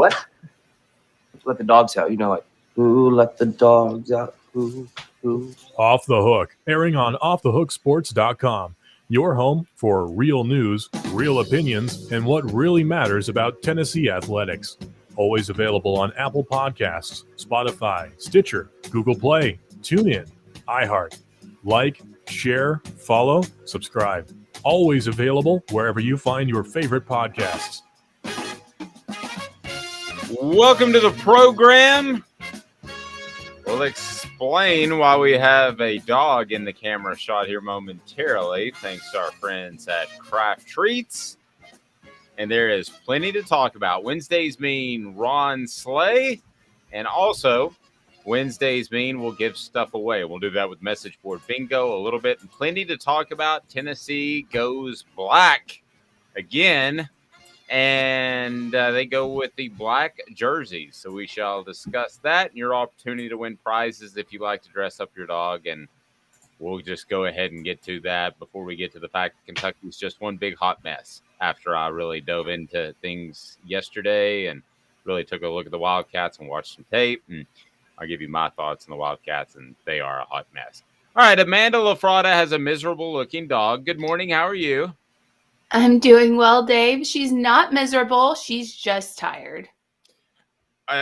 what? Let the dogs out. Like, ooh, let the dogs out. Ooh, ooh. Off the Hook, airing on offthehooksports.com. Your home for real news, real opinions, and what really matters about Tennessee athletics. Always available on Apple Podcasts, Spotify, Stitcher, Google Play, TuneIn, iHeart. Like, share, follow, subscribe. Always available wherever you find your favorite podcasts. Welcome to the program. We'll explain why we have a dog in the camera shot here momentarily, thanks to our friends at Craft Treats. And there is plenty to talk about. Wednesdays mean Ron Slay, and also Wednesdays mean we'll give stuff away. We'll do that with message board bingo a little bit, and plenty to talk about. Tennessee goes black again. And they go with the black jerseys. So we shall discuss that and your opportunity to win prizes if you like to dress up your dog. And we'll just go ahead and get to that before we get to the fact that Kentucky's just one big hot mess after I really dove into things yesterday and really took a look at the Wildcats and watched some tape. And I'll give you my thoughts on the Wildcats, and they are a hot mess. All right, Amanda LaFratta has a miserable-looking dog. Good morning. How are you? I'm doing well, Dave. She's not miserable. She's just tired.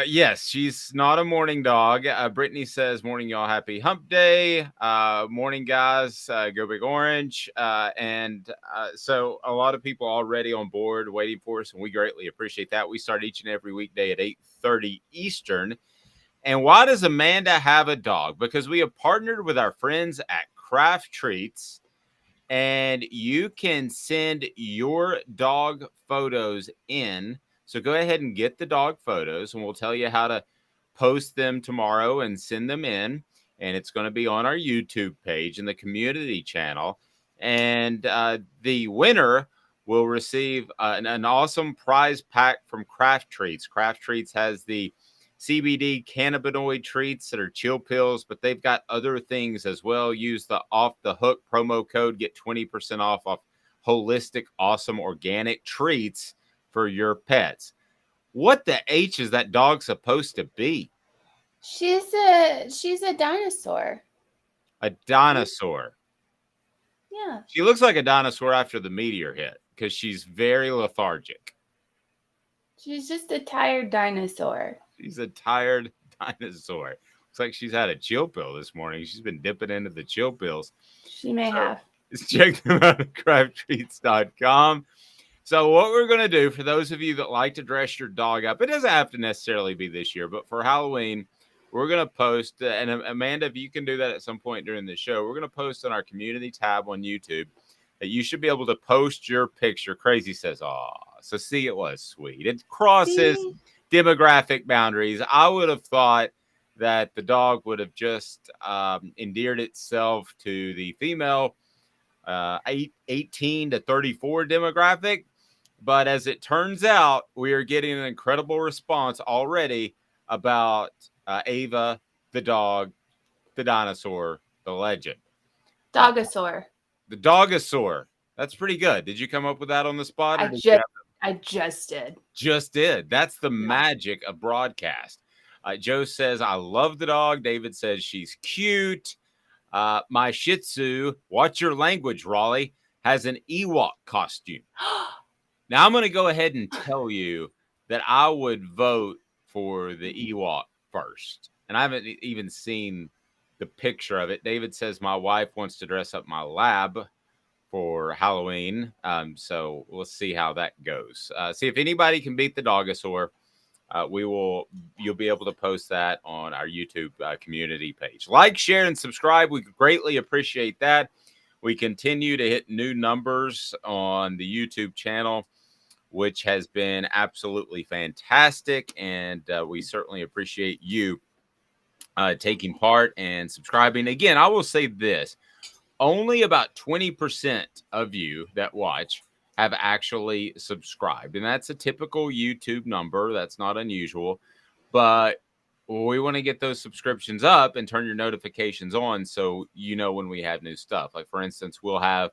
Yes, she's not a morning dog. Brittany says, morning, y'all. Happy hump day. Morning, guys. Go Big Orange. So a lot of people already on board waiting for us, and we greatly appreciate that. We start each and every weekday at 8:30 Eastern. And why does Amanda have a dog? Because we have partnered with our friends at Craft Treats. And you can send your dog photos in. So go ahead and get the dog photos, and we'll tell you how to post them tomorrow and send them in. And it's going to be on our YouTube page and the community channel. And the winner will receive an awesome prize pack from Craft Treats. Craft Treats has the CBD cannabinoid treats that are chill pills, but they've got other things as well. Use the Off the Hook promo code, get 20% off holistic, awesome, organic treats for your pets. What the H is that dog supposed to be? She's a dinosaur. A dinosaur. Yeah. She looks like a dinosaur after the meteor hit because she's very lethargic. She's just a tired dinosaur. She's a tired dinosaur. Looks like she's had a chill pill this morning. She's been dipping into the chill pills. She may have. Just check them out at crafttreats.com. So what we're going to do, for those of you that like to dress your dog up, it doesn't have to necessarily be this year, but for Halloween, we're going to post, and Amanda, if you can do that at some point during the show, we're going to post on our community tab on YouTube that you should be able to post your picture. Crazy says, "Aw." So see, it was sweet. It crosses demographic boundaries. I would have thought that the dog would have just endeared itself to the female 18 to 34 demographic. But as it turns out, we are getting an incredible response already about Ava, the dog, the dinosaur, the legend. Dogosaur. The Dogosaur. That's pretty good. Did you come up with that on the spot? I just did. Just did. That's the magic of broadcast. Joe says, I love the dog. David says she's cute. My Shih Tzu, watch your language, Raleigh, has an Ewok costume. Now, I'm going to go ahead and tell you that I would vote for the Ewok first. And I haven't even seen the picture of it. David says my wife wants to dress up my lab for Halloween. So we'll see how that goes. See if anybody can beat the Dogosaur. You'll be able to post that on our YouTube community page. Like, share, and subscribe. We greatly appreciate that. We continue to hit new numbers on the YouTube channel, which has been absolutely fantastic. And we certainly appreciate you taking part and subscribing. Again, I will say this. Only about 20% of you that watch have actually subscribed. And that's a typical YouTube number. That's not unusual. But we want to get those subscriptions up and turn your notifications on so you know when we have new stuff. Like, for instance, we'll have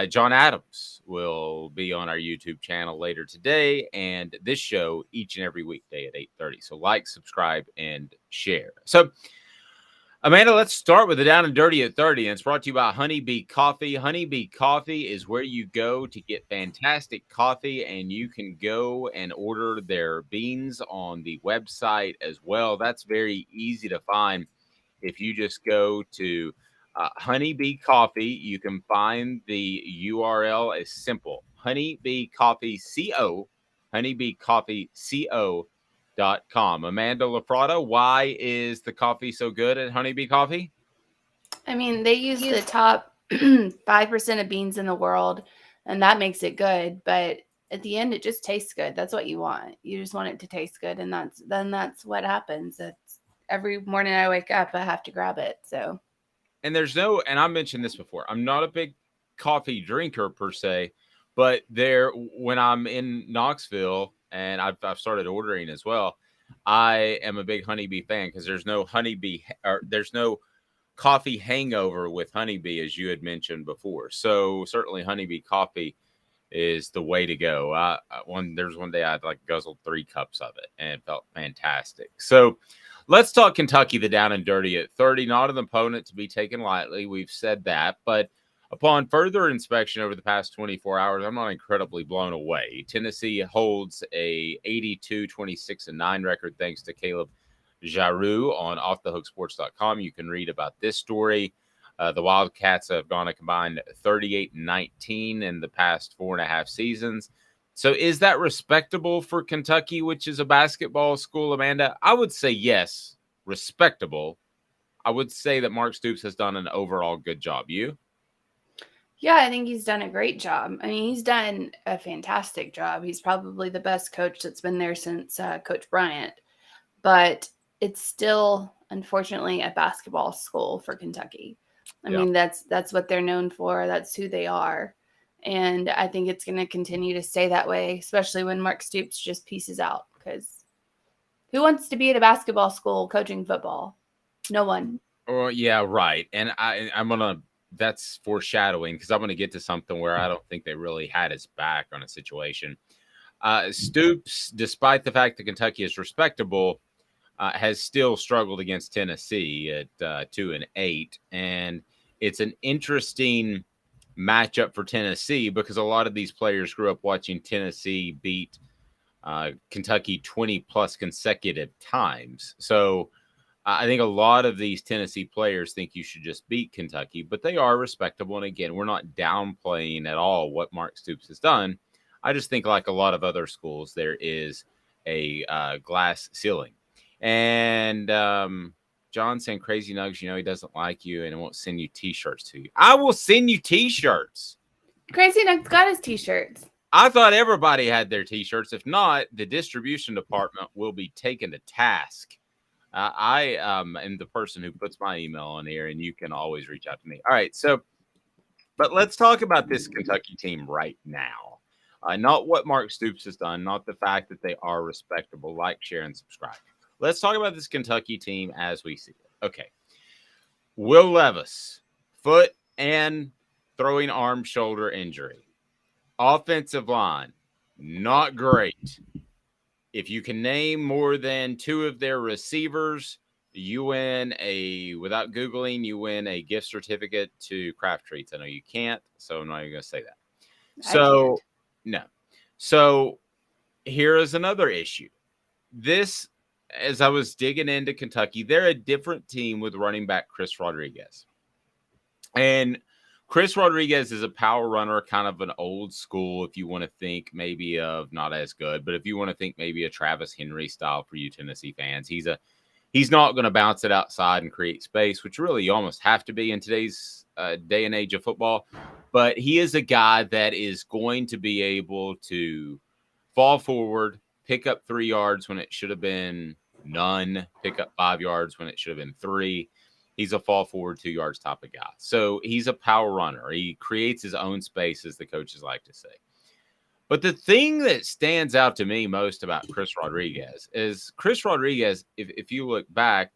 John Adams will be on our YouTube channel later today, and this show each and every weekday at 8:30. So like, subscribe, and share. So, Amanda, let's start with the Down and Dirty at 30, and it's brought to you by Honeybee Coffee. Honeybee Coffee is where you go to get fantastic coffee, and you can go and order their beans on the website as well. That's very easy to find. If you just go to Honeybee Coffee, you can find the URL is simple. Honeybee Coffee Co. honeybeecoffeeco.com. Amanda LaFratta, why is the coffee so good at Honeybee Coffee? I mean, they use the top 5% of beans in the world, and that makes it good. But at the end, it just tastes good. That's what you want. You just want it to taste good, and that's what happens. It's every morning I wake up, I have to grab it. So, and I mentioned this before, I'm not a big coffee drinker per se, but when I'm in Knoxville and I've started ordering as well, I am a big Honeybee fan because there's no coffee hangover with Honeybee, as you had mentioned before. So certainly Honeybee Coffee is the way to go. There's one day I guzzled 3 cups of it and it felt fantastic. So let's talk Kentucky, the Down and Dirty at 30. Not an opponent to be taken lightly. We've said that, but upon further inspection over the past 24 hours, I'm not incredibly blown away. Tennessee holds a 82-26-9 record thanks to Caleb Jaroux on offthehooksports.com. You can read about this story. The Wildcats have gone a combined 38-19 in the past 4.5 seasons. So is that respectable for Kentucky, which is a basketball school, Amanda? I would say yes, respectable. I would say that Mark Stoops has done an overall good job. You? Yeah, I think he's done a great job. I mean, he's done a fantastic job. He's probably the best coach that's been there since Coach Bryant. But it's still, unfortunately, a basketball school for Kentucky. I mean, that's what they're known for. That's who they are. And I think it's going to continue to stay that way, especially when Mark Stoops just pieces out. Because who wants to be at a basketball school coaching football? No one. Oh, yeah, right. And I'm going to, that's foreshadowing because I'm going to get to something where I don't think they really had his back on a situation. Stoops, despite the fact that Kentucky is respectable, has still struggled against Tennessee at 2-8. And it's an interesting matchup for Tennessee because a lot of these players grew up watching Tennessee beat Kentucky 20 plus consecutive times. So I think a lot of these Tennessee players think you should just beat Kentucky, but they are respectable. And again, we're not downplaying at all what Mark Stoops has done. I just think like a lot of other schools, there is a glass ceiling. And John saying Crazy Nugs, he doesn't like you and won't send you T-shirts to you. I will send you T-shirts. Crazy Nugs got his T-shirts. I thought everybody had their T-shirts. If not, the distribution department will be taken to task. I am the person who puts my email on here, and you can always reach out to me. All right, but let's talk about this Kentucky team right now. Not what Mark Stoops has done, not the fact that they are respectable. Like, share, and subscribe. Let's talk about this Kentucky team as we see it. Okay. Will Levis, foot and throwing arm shoulder injury. Offensive line, not great. If you can name more than 2 of their receivers, you win without Googling, you win a gift certificate to Craft Treats. I know you can't, so I'm not even going to say that. So, no. So, here is another issue. As I was digging into Kentucky, they're a different team with running back Chris Rodriguez. And Chris Rodriguez is a power runner, kind of an old school, if you want to think maybe of not as good, but if you want to think maybe a Travis Henry style for you Tennessee fans, he's not going to bounce it outside and create space, which really you almost have to be in today's day and age of football. But he is a guy that is going to be able to fall forward, pick up 3 yards when it should have been none, pick up 5 yards when it should have been 3. He's a fall forward 2 yards type of guy. So he's a power runner. He creates his own space, as the coaches like to say. But the thing that stands out to me most about Chris Rodriguez is Chris Rodriguez, if you look back,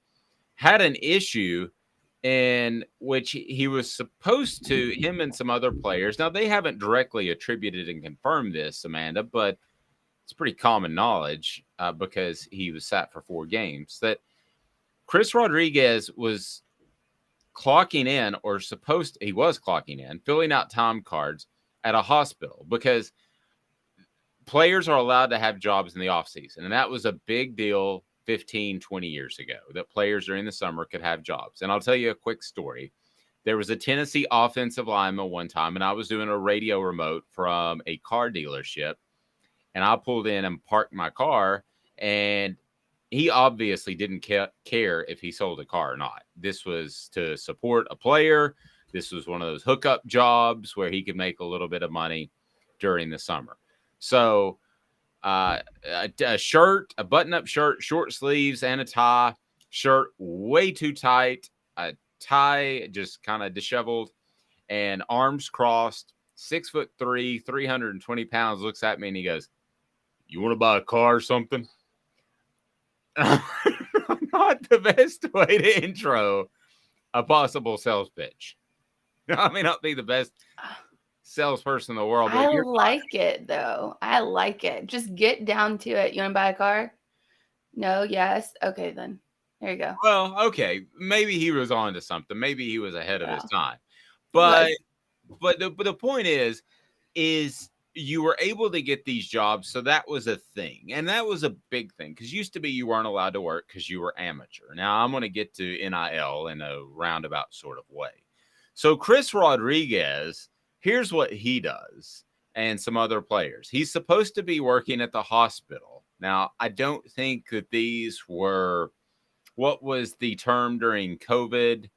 had an issue in which he was supposed to, him and some other players. Now, they haven't directly attributed and confirmed this, Amanda, but it's pretty common knowledge because he was sat for 4 games, that Chris Rodriguez was clocking in, or he was clocking in, filling out time cards at a hospital, because players are allowed to have jobs in the offseason. And that was a big deal 15, 20 years ago, that players during the summer could have jobs. And I'll tell you a quick story. There was a Tennessee offensive lineman one time, and I was doing a radio remote from a car dealership, and I pulled in and parked my car, and he obviously didn't care if he sold a car or not. This was to support a player. This was one of those hookup jobs where he could make a little bit of money during the summer. So a shirt, a button-up shirt, short sleeves, and a tie. Shirt way too tight, a tie just kind of disheveled, and arms crossed, 6'3", 320 pounds, looks at me and he goes, "You want to buy a car or something?" Not the best way to intro a possible sales pitch. I may not be the best salesperson in the world, but I like it though. I like it. Just get down to it. You want to buy a car? No, yes. Okay, then. There you go. Well, okay. Maybe he was on to something. Maybe he was ahead of his time. But the point is you were able to get these jobs, so that was a thing. And that was a big thing, because used to be you weren't allowed to work because you were amateur. Now, I'm going to get to NIL in a roundabout sort of way. So Chris Rodriguez, here's what he does, and some other players. He's supposed to be working at the hospital. Now, I don't think that these were, what was the term during COVID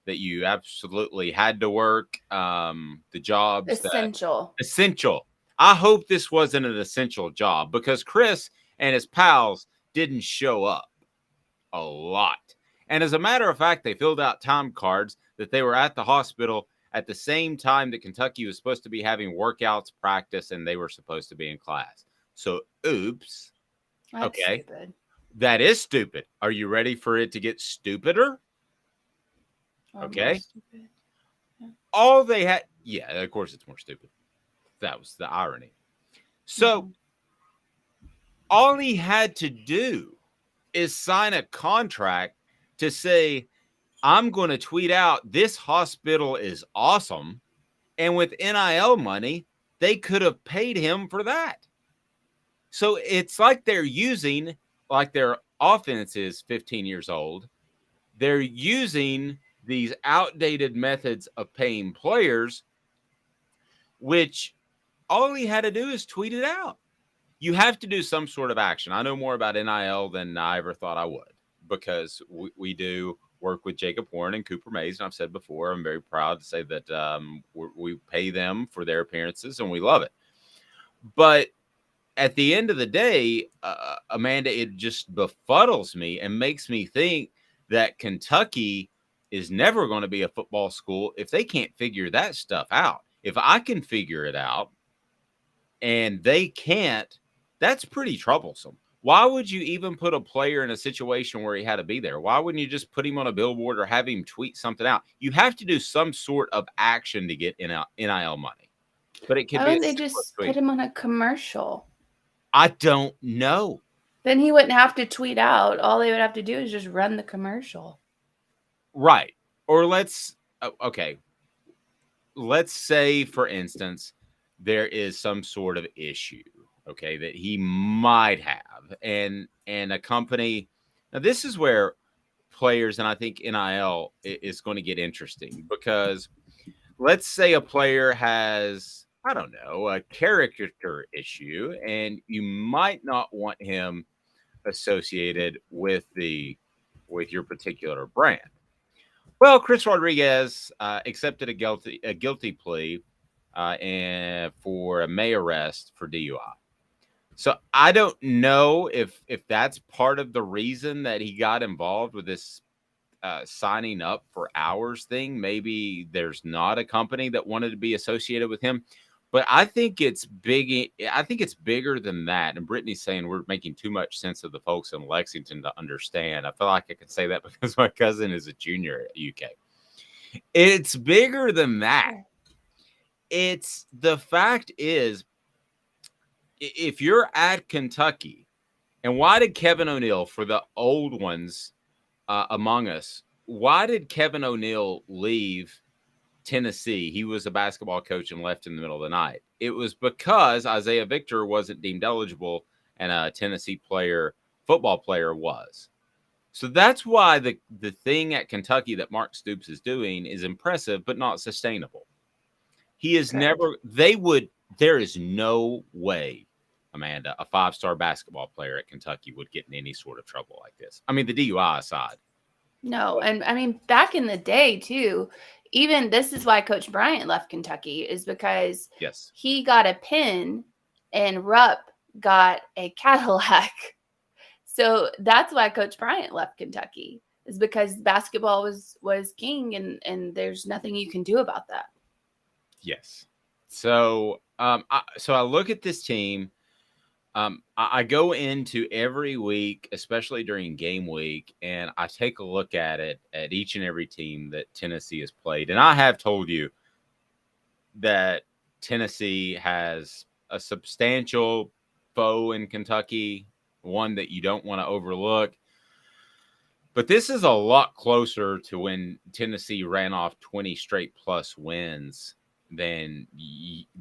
that you absolutely had to work? The jobs. Essential. Essential. I hope this wasn't an essential job, because Chris and his pals didn't show up a lot. And as a matter of fact, they filled out time cards that they were at the hospital at the same time that Kentucky was supposed to be having workouts, practice, and they were supposed to be in class. So, oops. That's okay. Stupid. That is stupid. Are you ready for it to get stupider? Okay. Stupid. Yeah. All they had, yeah, of course it's more stupid. That was the irony. So all he had to do is sign a contract to say, I'm going to tweet out, this hospital is awesome. And with NIL money, they could have paid him for that. So it's like they're using, like their offense is 15 years old. They're using these outdated methods of paying players, which all he had to do is tweet it out. You have to do some sort of action. I know more about NIL than I ever thought I would, because we do work with Jacob Warren and Cooper Mays. And I've said before, I'm very proud to say that we pay them for their appearances, and we love it. But at the end of the day, Amanda, it just befuddles me and makes me think that Kentucky is never going to be a football school if they can't figure that stuff out. If I can figure it out and they can't, that's pretty troublesome. Why would you even put a player in a situation where he had to be there? Why wouldn't you just put him on a billboard or have him tweet something out? You have to do some sort of action to get NIL money. But it could Why be. wouldn't they just put him on a commercial? I don't know. Then he wouldn't have to tweet out. All they would have to do is just run the commercial. Right. Or let's say, for instance, there is some sort of issue, okay, that he might have. And a company, now this is where players, and I think NIL is going to get interesting, because let's say a player has, I don't know, a character issue, and you might not want him associated with your particular brand. Well, Chris Rodriguez accepted a guilty plea and for a May arrest for DUI. So I don't know if that's part of the reason that he got involved with this signing up for hours thing. Maybe there's not a company that wanted to be associated with him. But I think it's big. I think it's bigger than that. And Brittany's saying we're making too much sense of the folks in Lexington to understand. I feel like I can say that because my cousin is a junior at UK. It's bigger than that. It's the fact is, if you're at Kentucky, and why did Kevin O'Neal, for the old ones among us, why did Kevin O'Neal leave Tennessee? He was a basketball coach and left in the middle of the night. It was because Isaiah Victor wasn't deemed eligible and a Tennessee football player was. So that's why the thing at Kentucky that Mark Stoops is doing is impressive, but not sustainable. He is there is no way, Amanda, a 5-star basketball player at Kentucky would get in any sort of trouble like this. I mean, the DUI aside. No, and I mean, back in the day too, even this is why Coach Bryant left Kentucky, is because Yes, he got a pin and Rupp got a Cadillac. So that's why Coach Bryant left Kentucky, is because basketball was king, and there's nothing you can do about that. yes. So, I look at this team. I go into every week, especially during game week, and I take a look at it at each and every team that Tennessee has played. And I have told you that Tennessee has a substantial foe in Kentucky, one that you don't want to overlook. But this is a lot closer to when Tennessee ran off 20 straight plus wins than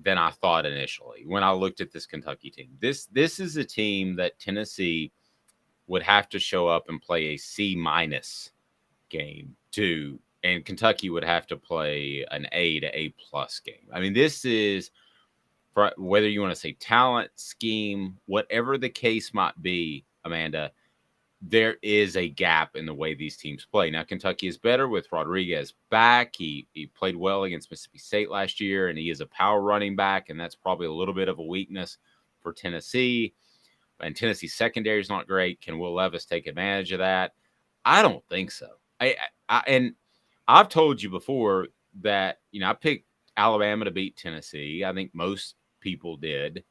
I thought initially when I looked at this Kentucky team. This is a team that Tennessee would have to show up and play a C- game to, and Kentucky would have to play an A to A+ game. I mean, this is, whether you want to say talent, scheme, whatever the case might be, Amanda, there is a gap in the way these teams play. Now, Kentucky is better with Rodriguez back. He played well against Mississippi State last year, and he is a power running back, and that's probably a little bit of a weakness for Tennessee. And Tennessee's secondary is not great. Can Will Levis take advantage of that? I don't think so. And I've told you before that, I picked Alabama to beat Tennessee. I think most people did.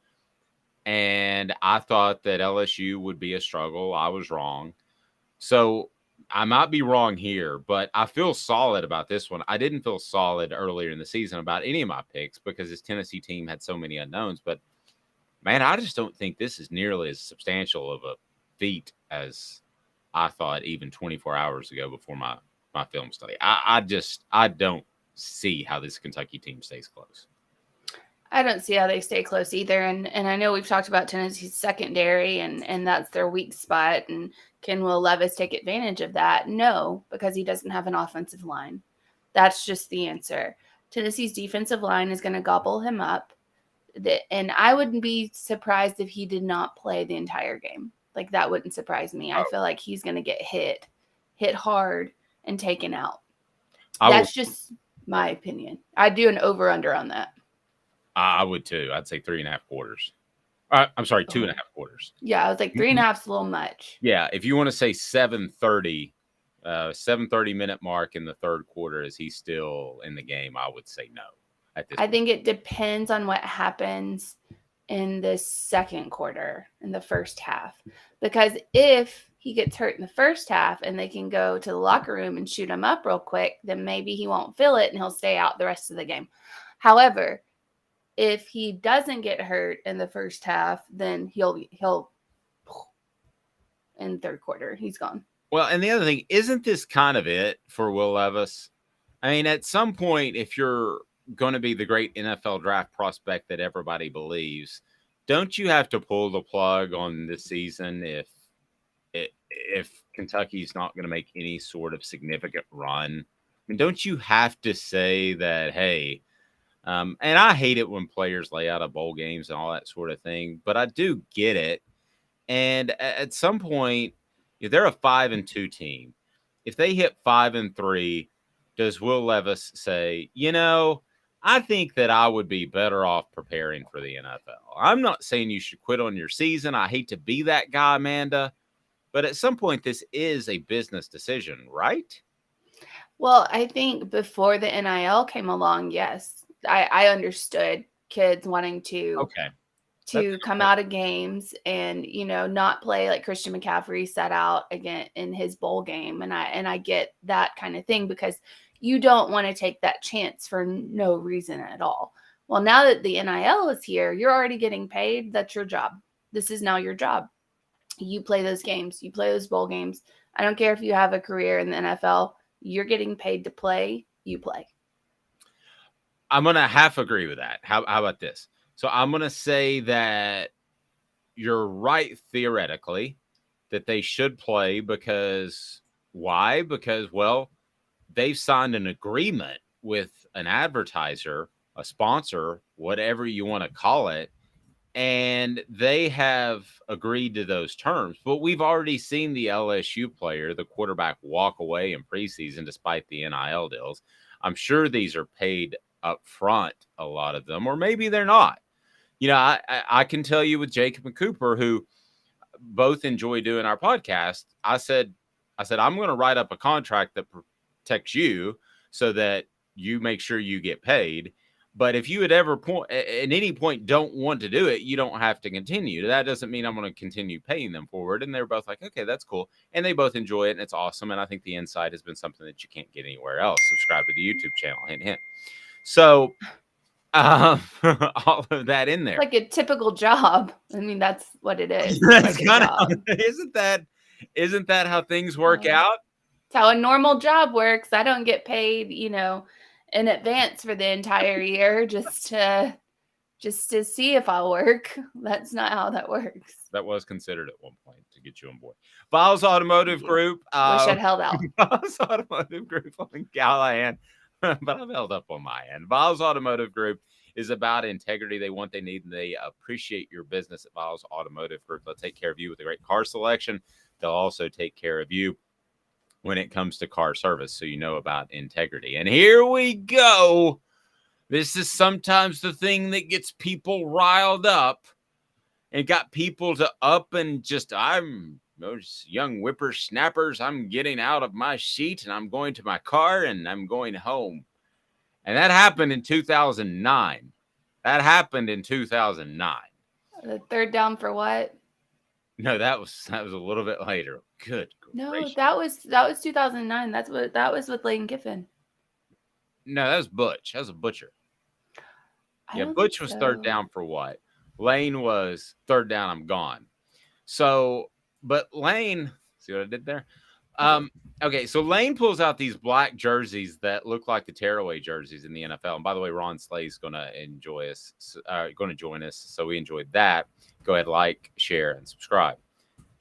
And I thought that LSU would be a struggle. I was wrong. So I might be wrong here, but I feel solid about this one. I didn't feel solid earlier in the season about any of my picks because this Tennessee team had so many unknowns. But, man, I just don't think this is nearly as substantial of a feat as I thought even 24 hours ago before my film study. I don't see how this Kentucky team stays close. I don't see how they stay close either. And I know we've talked about Tennessee's secondary, and that's their weak spot. And can Will Levis take advantage of that? No, because he doesn't have an offensive line. That's just the answer. Tennessee's defensive line is going to gobble him up. And I wouldn't be surprised if he did not play the entire game. Like, that wouldn't surprise me. I feel like he's going to get hit hard, and taken out. That's just my opinion. I'd do an over-under on that. I would too. I'd say 3.5 quarters. I'm sorry, 2.5 quarters. Yeah, I was like 3.5 is a little much. Yeah, if you want to say 7:30 minute mark in the third quarter, is he still in the game? I would say no. At this I point. think it depends on what happens in the second quarter, in the first half. Because if he gets hurt in the first half and they can go to the locker room and shoot him up real quick, then maybe he won't feel it and he'll stay out the rest of the game. However, if he doesn't get hurt in the first half, then he'll in the third quarter, he's gone. Well, and the other thing, isn't this kind of it for Will Levis? I mean, at some point, if you're going to be the great NFL draft prospect that everybody believes, don't you have to pull the plug on this season if Kentucky's not going to make any sort of significant run? I mean, don't you have to say that, hey, and I hate it when players lay out of bowl games and all that sort of thing, but I do get it. And at some point, if they're a 5-2 team, if they hit 5-3, does Will Levis say, I think that I would be better off preparing for the NFL? I'm not saying you should quit on your season. I hate to be that guy, Amanda, but at some point, this is a business decision, right? Well, I think before the NIL came along, yes. I understood kids wanting to come out of games and, not play like Christian McCaffrey set out again in his bowl game. And I get that kind of thing because you don't want to take that chance for no reason at all. Well, now that the NIL is here, you're already getting paid. That's your job. This is now your job. You play those games. You play those bowl games. I don't care if you have a career in the NFL. You're getting paid to play. You play. I'm going to half agree with that. How about this? So I'm going to say that you're right theoretically that they should play because why? Because, well, they've signed an agreement with an advertiser, a sponsor, whatever you want to call it, and they have agreed to those terms. But we've already seen the LSU player, the quarterback, walk away in preseason despite the NIL deals. I'm sure these are paid up front, a lot of them, or maybe they're not. You know, I can tell you with Jacob and Cooper, who both enjoy doing our podcast, I said, I'm going to write up a contract that protects you so that you make sure you get paid. But if you at any point don't want to do it, you don't have to continue. That doesn't mean I'm going to continue paying them forward. And they're both like, okay, that's cool. And they both enjoy it, and it's awesome. And I think the insight has been something that you can't get anywhere else. Subscribe to the YouTube channel, hint, hint. So all of that in there. Like a typical job. I mean, that's what it is. That's like kind of, isn't that how things work out? It's how a normal job works. I don't get paid, in advance for the entire year just to see if I'll work. That's not how that works. That was considered at one point to get you on board. Vols Automotive Group. Wish I'd held out. Vols Automotive Group on Callahan. But I've held up on my end. Vols Automotive Group is about integrity. They want, they need, and they appreciate your business at Vols Automotive Group. They'll take care of you with a great car selection. They'll also take care of you when it comes to car service, so you know about integrity. And here we go. This is sometimes the thing that gets people riled up and got people to up and just, I'm those young whippersnappers, I'm getting out of my seat and I'm going to my car and I'm going home. And that happened in 2009. That happened in 2009. The third down for what? No, that was a little bit later. Good. No, gracious. that was 2009. That was with Lane Kiffin. No, that was Butch. That was a Butcher. Yeah, Butch was third down for what? Lane was third down, I'm gone. So, but Lane, see what I did there? Okay, so Lane pulls out these black jerseys that look like the tearaway jerseys in the NFL. And by the way, Ron Slay's going to join us. So we enjoyed that. Go ahead, like, share, and subscribe.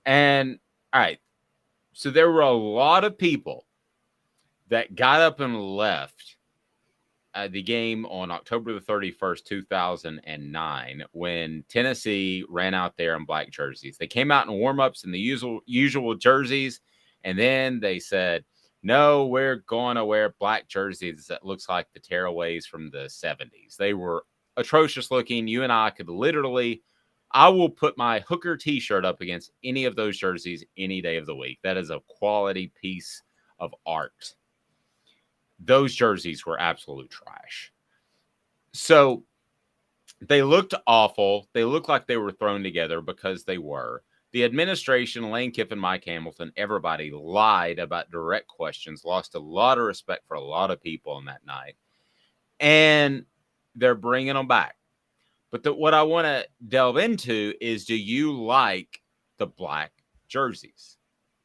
And all right, so there were a lot of people that got up and left the game on October the 31st, 2009, when Tennessee ran out there in black jerseys. They came out in warm-ups in the usual jerseys, and then they said, no, we're going to wear black jerseys that looks like the tearaways from the 70s. They were atrocious looking. You and I could literally, I will put my Hooker t-shirt up against any of those jerseys any day of the week. That is a quality piece of art. Those jerseys were absolute trash. So they looked awful. They looked like they were thrown together because they were. The administration, Lane Kiffin, Mike Hamilton, everybody lied about direct questions, lost a lot of respect for a lot of people on that night. And they're bringing them back. But what I want to delve into is, do you like the black jerseys?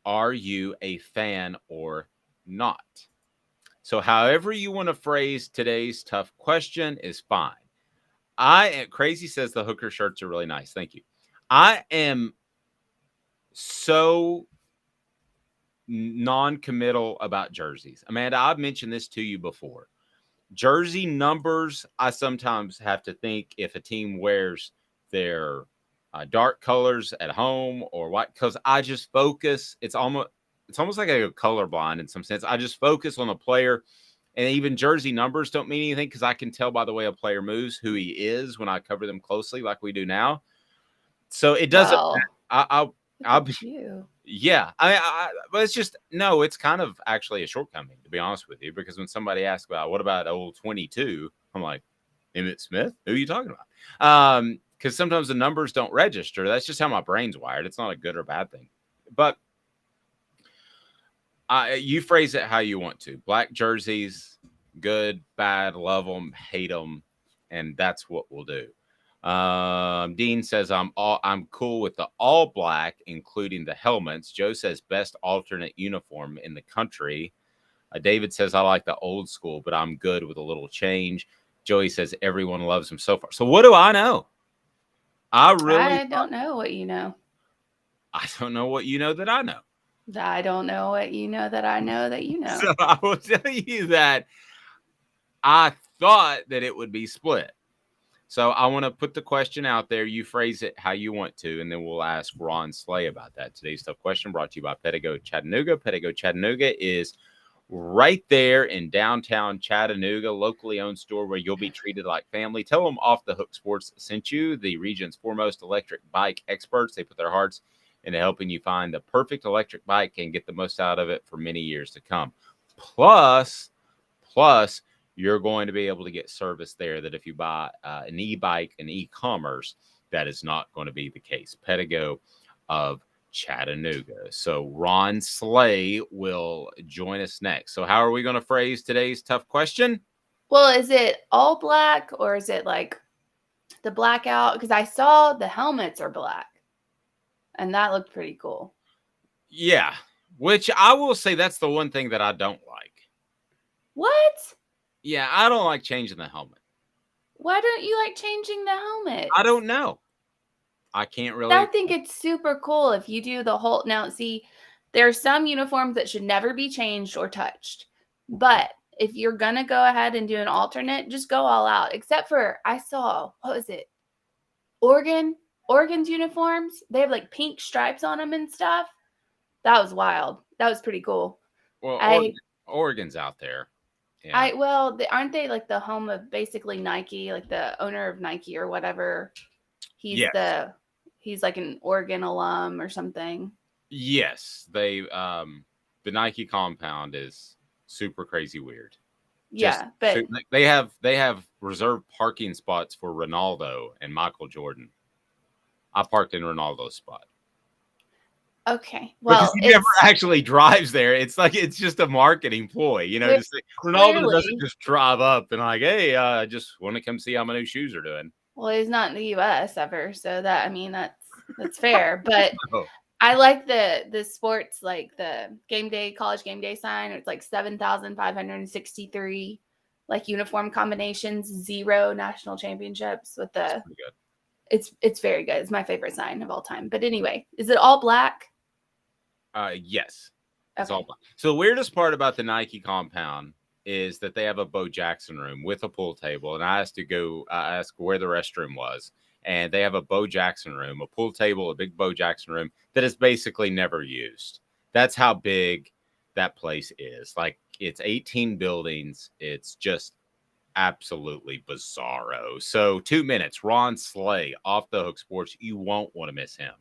Are you a fan or not? So however you want to phrase today's tough question is fine. Crazy says the Hooker shirts are really nice. Thank you. I am so non-committal about jerseys. Amanda, I've mentioned this to you before. Jersey numbers, I sometimes have to think if a team wears their dark colors at home or white, because I just focus. It's almost like I go colorblind in some sense. I just focus on the player, and even jersey numbers don't mean anything because I can tell by the way a player moves who he is when I cover them closely like we do now. So it doesn't. Wow. I'll be, yeah. But it's just, no, it's kind of actually a shortcoming, to be honest with you, because when somebody asks about what about old 22, I'm like, Emmitt Smith? Who are you talking about? Because sometimes the numbers don't register. That's just how my brain's wired. It's not a good or bad thing. But You phrase it how you want to. Black jerseys, good, bad, love them, hate them, and that's what we'll do. Dean says I'm cool with the all black, including the helmets. Joe says best alternate uniform in the country. David says I like the old school, but I'm good with a little change. Joey says everyone loves him so far. So what do I know? I don't know what you know. I don't know what you know that I know. I don't know what you know that I know that you know. So I will tell you that I thought that it would be split. So I want to put the question out there. You phrase it how you want to, and then we'll ask Ron Slay about that. Today's tough question brought to you by Pedigo Chattanooga. Pedigo Chattanooga is right there in downtown Chattanooga, locally owned store where you'll be treated like family. Tell them Off the Hook Sports sent you, the region's foremost electric bike experts. They put their hearts into helping you find the perfect electric bike and get the most out of it for many years to come. Plus, you're going to be able to get service there that if you buy an e-bike and e-commerce, that is not going to be the case. Pedigo of Chattanooga. So Ron Slay will join us next. So how are we going to phrase today's tough question? Well, is it all black or is it like the blackout? Because I saw the helmets are black. And that looked pretty cool. Yeah, which I will say that's the one thing that I don't like. What? Yeah, I don't like changing the helmet. Why don't you like changing the helmet? I don't know. I can't really. I think it's super cool if you do the whole. Now, see, there are some uniforms that should never be changed or touched. But if you're going to go ahead and do an alternate, just go all out. Except for, I saw, what was it? Oregon's uniforms, they have like pink stripes on them and stuff. That was wild. That was pretty cool. Well, Oregon's out there. Yeah. Aren't they like the home of basically Nike, like the owner of Nike or whatever? He's like an Oregon alum or something. Yes, the Nike compound is super crazy weird. Yeah, but they have reserved parking spots for Ronaldo and Michael Jordan. I parked in Ronaldo's spot. Okay. Well, he never actually drives there. It's like it's just a marketing ploy, just like, Ronaldo doesn't just drive up and like, hey, I just want to come see how my new shoes are doing. Well, he's not in the US ever, so that's fair. But I like the sports, like the college game day sign. It's like 7,563 like uniform combinations, 0 national championships with the. That's pretty good. It's very good. It's my favorite sign of all time. But anyway, is it all black? Yes. It's Okay. all black. So the weirdest part about the Nike compound is that they have a Bo Jackson room with a pool table. And I asked where the restroom was. And they have a Bo Jackson room, a pool table, a big Bo Jackson room that is basically never used. That's how big that place is. Like it's 18 buildings. It's just absolutely bizarro. So 2 minutes, Ron Slay, Off the Hook Sports. You won't want to miss him.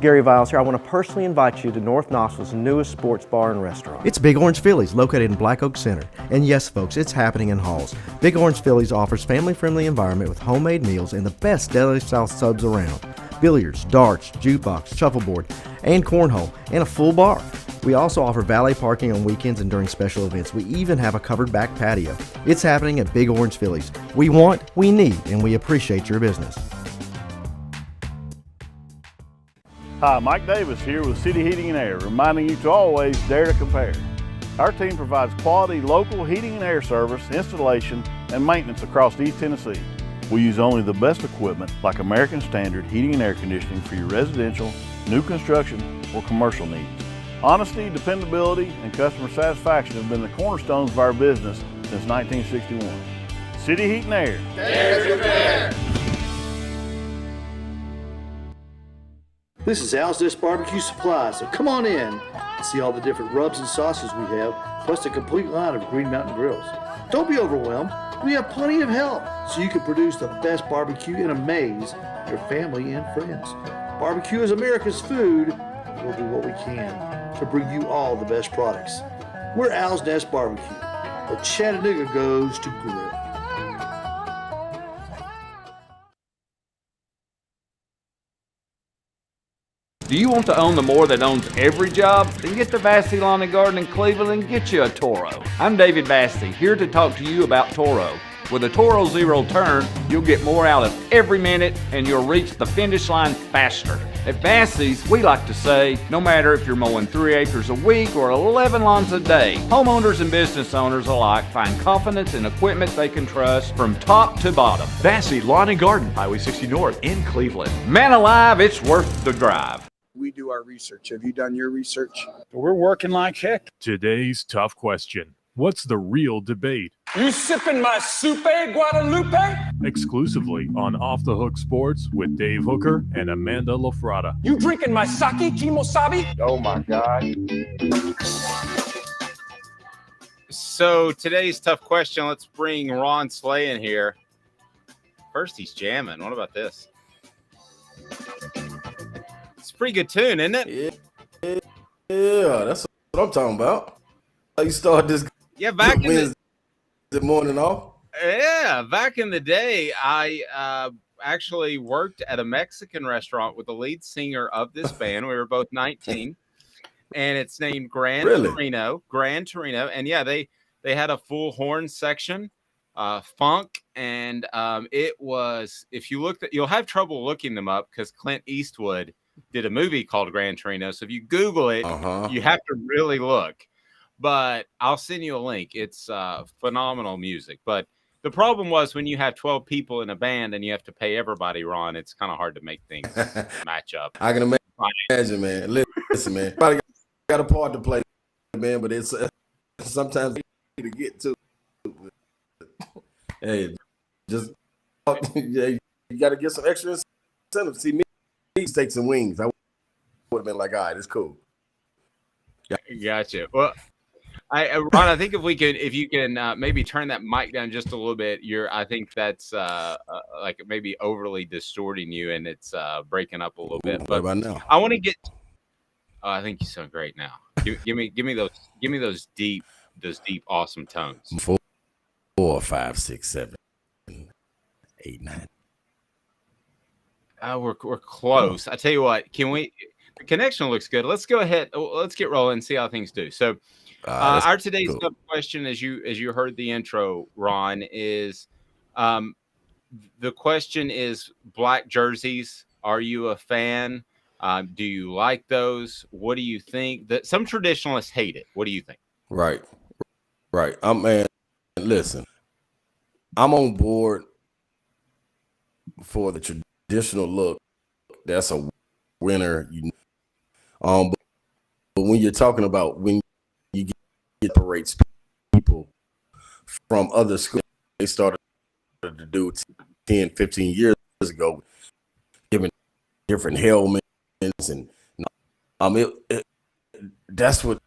Gary Viles here. I want to personally invite you to North Knoxville's newest sports bar and restaurant. It's Big Orange Phillies, located in Black Oak Center. And yes, folks, it's happening in Halls. Big Orange Phillies offers family-friendly environment with homemade meals and the best deli-style subs around. Billiards, darts, jukebox, shuffleboard, and cornhole, and a full bar. We also offer valet parking on weekends and during special events. We even have a covered back patio. It's happening at Big Orange Phillies. We want, we need, and we appreciate your business. Hi, Mike Davis here with City Heating and Air, reminding you to always dare to compare. Our team provides quality local heating and air service, installation, and maintenance across East Tennessee. We use only the best equipment like American Standard Heating and Air Conditioning for your residential, new construction, or commercial needs. Honesty, dependability, and customer satisfaction have been the cornerstones of our business since 1961. City Heat and Air. Dare to compare. This is Al's Dish Barbecue Supply, so come on in and see all the different rubs and sauces we have, plus a complete line of Green Mountain grills. Don't be overwhelmed. We have plenty of help so you can produce the best barbecue and amaze your family and friends. Barbecue is America's food. We'll do what we can to bring you all the best products. We're Al's Nest Barbecue, but Chattanooga goes to grill. Do Do you want to own the more that owns every job? Then get to Vassy Lawn and Garden in Cleveland and get you a Toro. I'm David Vassy, here to talk to you about Toro. With a Toro Zero Turn, you'll get more out of every minute and you'll reach the finish line faster. At Vassy's, we like to say, no matter if you're mowing 3 acres a week or 11 lawns a day, homeowners and business owners alike find confidence in equipment they can trust from top to bottom. Vassy Lawn and Garden, Highway 60 North in Cleveland. Man alive, it's worth the drive. We do our research. Have you done your research? We're working like heck. Today's tough question. What's the real debate? You sipping my soupe, Guadalupe? Exclusively on Off the Hook Sports with Dave Hooker and Amanda LaFratta. You drinking my sake, Kimosabi? Oh my God. So today's tough question. Let's bring Ron Slay in here. First, he's jamming. What about this? It's a pretty good tune, isn't it? Yeah, that's what I'm talking about. How you start this? Yeah, back in the morning off. Yeah, back in the day, I actually worked at a Mexican restaurant with the lead singer of this band. We were both 19, and it's named Gran Torino. Gran Torino, and yeah, they had a full horn section, funk, and it was. If you looked at, you'll have trouble looking them up because Clint Eastwood did a movie called Gran Torino. So if you Google it, you have to really look. But I'll send you a link. It's phenomenal music. But the problem was when you have 12 people in a band and you have to pay everybody, Ron, it's kind of hard to make things match up. I can imagine, man. Listen, man. Probably got a part to play, man, but it's sometimes to get to. Hey, just you got to get some extra incentive. See, me take some wings. I would have been like, all right, it's cool. Gotcha. Well, Ron, I think if you can maybe turn that mic down just a little bit, I think that's like maybe overly distorting you and it's breaking up a little bit. But what about now? I want to get. Oh, I think you sound great now. Give me those deep, awesome tones. 4, 5, 6, 7, 8, 9. We're close. I tell you what, the connection looks good. Let's go ahead. Let's get rolling and see how things do. So our today's tough question, as you heard the intro, Ron, is the question is black jerseys. Are you a fan? Do you like those? What do you think? That some traditionalists hate it. What do you think? Right. Man, listen, I'm on board for the traditional look. That's a winner. But when you're talking about when you get separates people from other schools, they started to do 10, 15 years ago, giving different helmets and that's what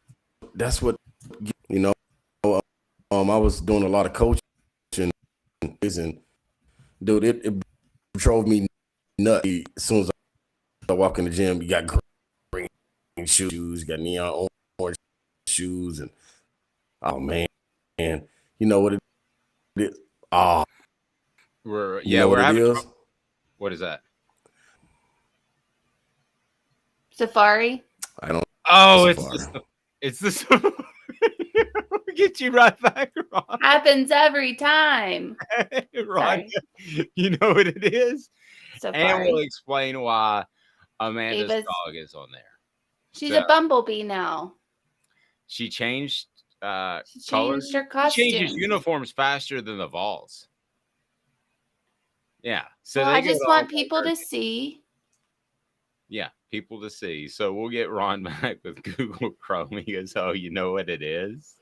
I was doing a lot of coaching and dude, it drove me nuts. As soon as I walk in the gym, you got green shoes, you got neon orange shoes, and oh man, and you know what it is? We're what having. it is? What is that? Safari. I don't. Oh, Safari. it's this. Get you right back, Ron. Happens every time. Ron, you know what it is? Safari. And we'll explain why Amanda's dog is on there. She's a bumblebee now. She changed She colors. changed her costume. She changes uniforms faster than the Vols. Yeah. So I just want people to see. Yeah, people to see. So we'll get Ron back with Google Chrome. He goes, "Oh, you know what it is?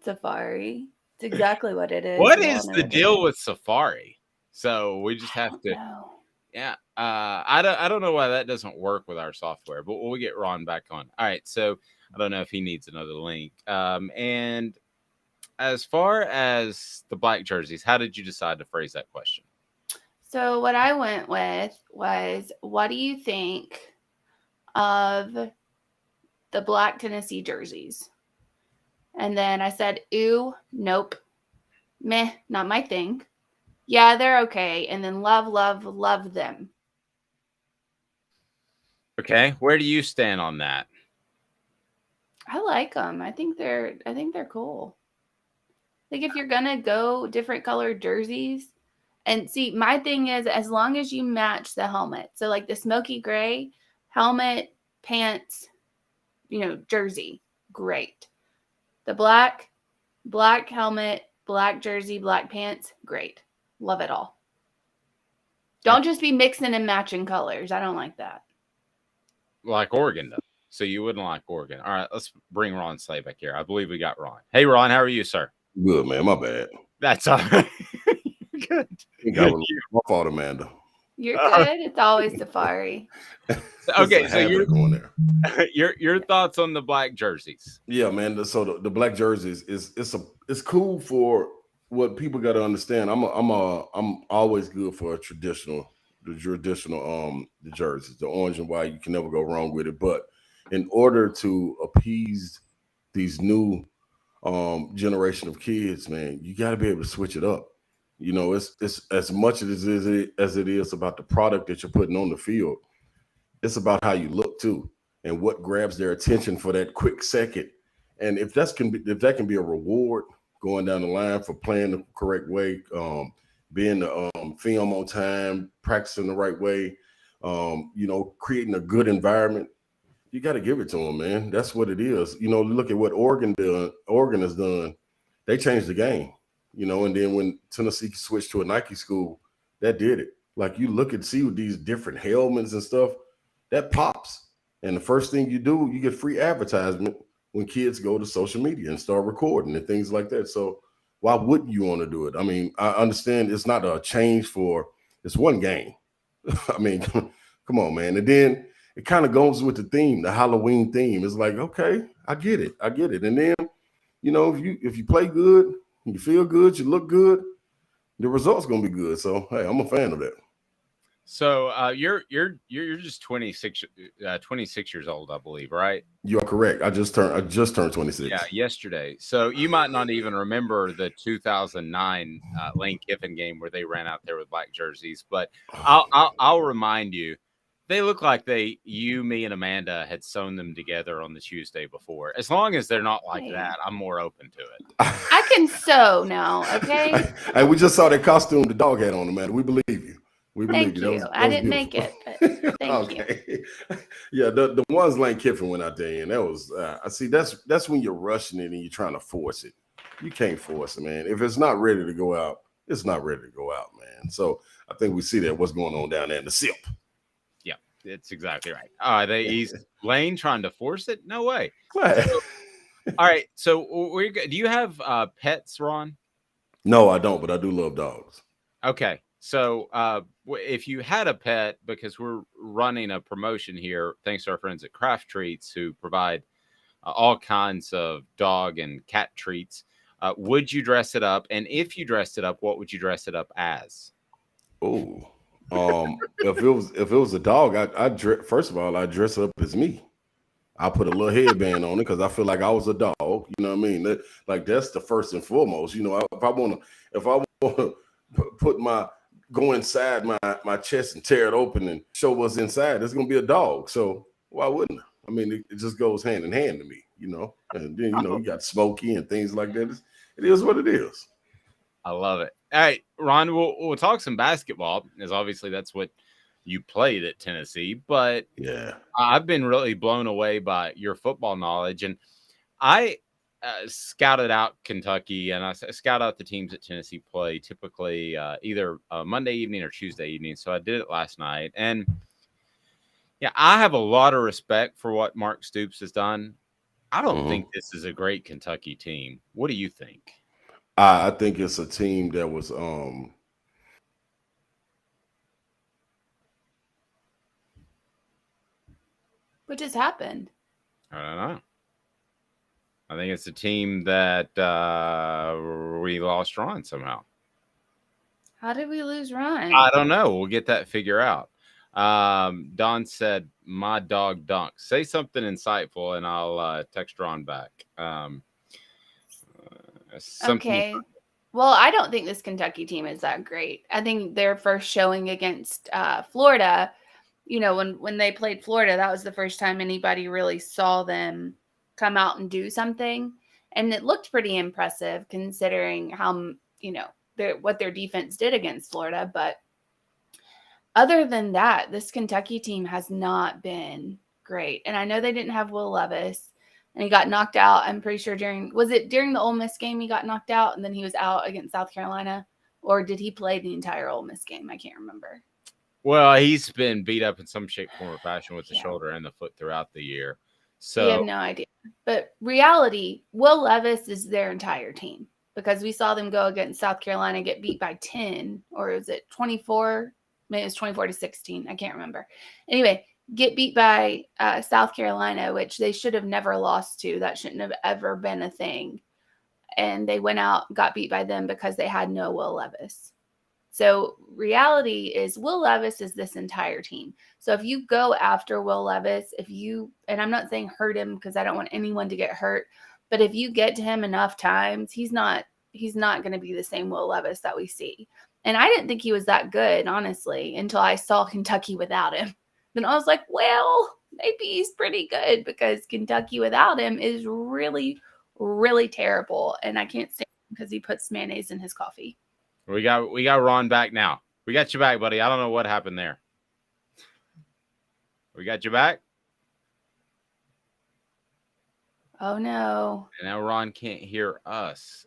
Safari. It's exactly what it is. What is the deal with Safari?" So we just have to. No. Yeah, I don't know why that doesn't work with our software, but we'll get Ron back on. All right, so I don't know if he needs another link. And as far as the black jerseys, how did you decide to phrase that question? So what I went with was, what do you think of the black Tennessee jerseys? And then I said, ooh, nope, meh, not my thing. Yeah, they're okay. And then love them. Okay, where do you stand on that? I like them. I think they're cool. Like if you're gonna go different colored jerseys, and see, my thing is as long as you match the helmet. So like the smoky gray helmet, pants, jersey, great. The black helmet, black jersey, black pants, great. Love it all. Don't just be mixing and matching colors. I don't like that. Like Oregon does. So you wouldn't like Oregon. All right, let's bring Ron Slay back here. I believe we got Ron. Hey, Ron, how are you, sir? Good, man. My bad. That's all right. Good. My fault, Amanda. You're good. It's always Safari. Okay, so going there. your thoughts on the black jerseys? Yeah, man. So the black jerseys it's cool for what people got to understand. I'm always good for the traditional the jerseys, the orange and white. You can never go wrong with it. But in order to appease these new generation of kids, man, you got to be able to switch it up. It's as much as it is about the product that you're putting on the field. It's about how you look too, and what grabs their attention for that quick second. And if that can be a reward going down the line for playing the correct way, being the film on time, practicing the right way, creating a good environment, you got to give it to them, man. That's what it is. Look at what Oregon has done. They changed the game. And then when Tennessee switched to a Nike school, that did it. Like you look and see with these different helmets and stuff, that pops. And the first thing you do, you get free advertisement when kids go to social media and start recording and things like that. So why wouldn't you want to do it? I mean, I understand it's not a change it's one game. I mean, come on, man. And then it kind of goes with the theme, the Halloween theme. It's like, okay, I get it. And then, if you play good, you feel good, you look good, the result's gonna be good. So hey, I'm a fan of that. So you're just 26 years old, I believe, right? You are correct. I just turned 26. Yeah, yesterday. So you might not even remember the 2009 Lane Kiffin game where they ran out there with black jerseys, but I'll remind you, they look like you, me, and Amanda had sewn them together on the Tuesday before. As long as they're not like that, I'm more open to it. I can sew now, okay? Hey, we just saw that costume the dog had on, Amanda. We believe you. Thank you. I didn't make it, but thank you. Yeah, the ones Lane Kiffin went out there, and that was I see that's when you're rushing it and you're trying to force it. You can't force it, man. If it's not ready to go out, it's not ready to go out, man. So I think we see that what's going on down there in the SIP. Yeah, it's exactly right. He's Lane trying to force it? No way. So, all right. So do you have pets, Ron? No, I don't, but I do love dogs. Okay. So if you had a pet, because we're running a promotion here, thanks to our friends at Craft Treats who provide all kinds of dog and cat treats, would you dress it up? And if you dressed it up, what would you dress it up as? Oh, if it was a dog, first of all, I'd dress up as me. I put a little headband on it because I feel like I was a dog. You know what I mean? That's the first and foremost. If I want to go inside my chest and tear it open and show what's inside, it's gonna be a dog. So why wouldn't I? I mean, it just goes hand in hand to me, And then you got Smokey and things like that. It is what it is. I love it. All right, Ron, we'll talk some basketball, as obviously that's what you played at Tennessee. But yeah, I've been really blown away by your football knowledge, and I scouted out Kentucky, and I scout out the teams that Tennessee play typically either Monday evening or Tuesday evening. So I did it last night, and yeah, I have a lot of respect for what Mark Stoops has done. I don't think this is a great Kentucky team. What do you think? I think it's a team that was What just happened? I don't know. I think it's a team that we lost Ron somehow. How did we lose Ron? I don't know. We'll get that figure out. Don said, "My dog Dunk." Say something insightful, and I'll text Ron back. Okay. Well, I don't think this Kentucky team is that great. I think their first showing against Florida, when they played Florida, that was the first time anybody really saw them come out and do something. And it looked pretty impressive considering how, what their defense did against Florida. But other than that, this Kentucky team has not been great. And I know they didn't have Will Levis, and he got knocked out. I'm pretty sure during the Ole Miss game he got knocked out, and then he was out against South Carolina? Or did he play the entire Ole Miss game? I can't remember. Well, he's been beat up in some shape, form, or fashion with the shoulder and the foot throughout the year. So we have no idea. But reality, Will Levis is their entire team, because we saw them go against South Carolina, get beat by 10, or was it 24? Maybe it was 24-16. I can't remember. Anyway, get beat by South Carolina, which they should have never lost to. That shouldn't have ever been a thing. And they went out, got beat by them because they had no Will Levis. So reality is Will Levis is this entire team. So if you go after Will Levis, and I'm not saying hurt him because I don't want anyone to get hurt, but if you get to him enough times, he's not going to be the same Will Levis that we see. And I didn't think he was that good, honestly, until I saw Kentucky without him. Then I was like, well, maybe he's pretty good, because Kentucky without him is really, really terrible. And I can't stand him because he puts mayonnaise in his coffee. We got Ron back now. We got you back, buddy. I don't know what happened there. We got you back. Oh no. And now Ron can't hear us.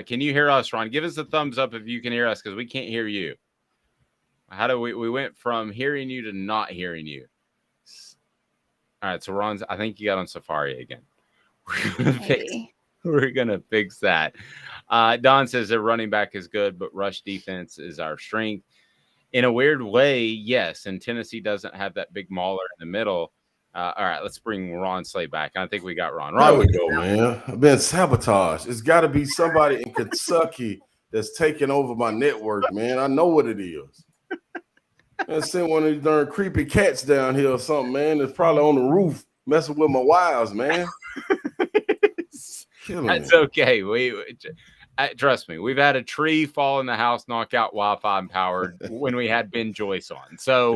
Can you hear us, Ron? Give us a thumbs up if you can hear us, because we can't hear you. How do we went from hearing you to not hearing you? All right, so Ron's, I think you got on Safari again. We're gonna fix that. Don says their running back is good, but rush defense is our strength. In a weird way, yes. And Tennessee doesn't have that big mauler in the middle. All right, let's bring Ron Slay back. I think we got Ron. There we go, man. I've been sabotaged. It's got to be somebody in Kentucky that's taking over my network, man. I know what it is. I sent one of these darn creepy cats down here or something, man. That's probably on the roof messing with my wires, man. That's okay. Trust me, we've had a tree fall in the house, knock out Wi-Fi powered when we had Ben Joyce on. So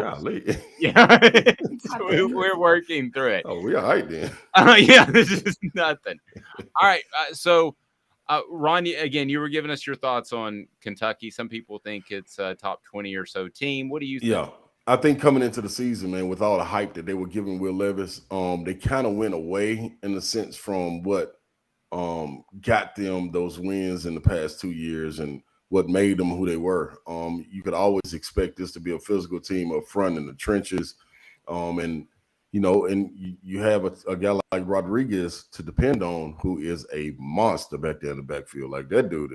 yeah, we're working through it. Oh, we all right then. Yeah, this is nothing. All right, so Ron, again, you were giving us your thoughts on Kentucky. Some people think it's a top 20 or so team. What do you think? Yeah, I think coming into the season, man, with all the hype that they were giving Will Levis, they kind of went away in a sense from what got them those wins in the past 2 years and what made them who they were. You could always expect this to be a physical team up front in the trenches. And you have a guy like Rodriguez to depend on, who is a monster back there in the backfield. Like, that dude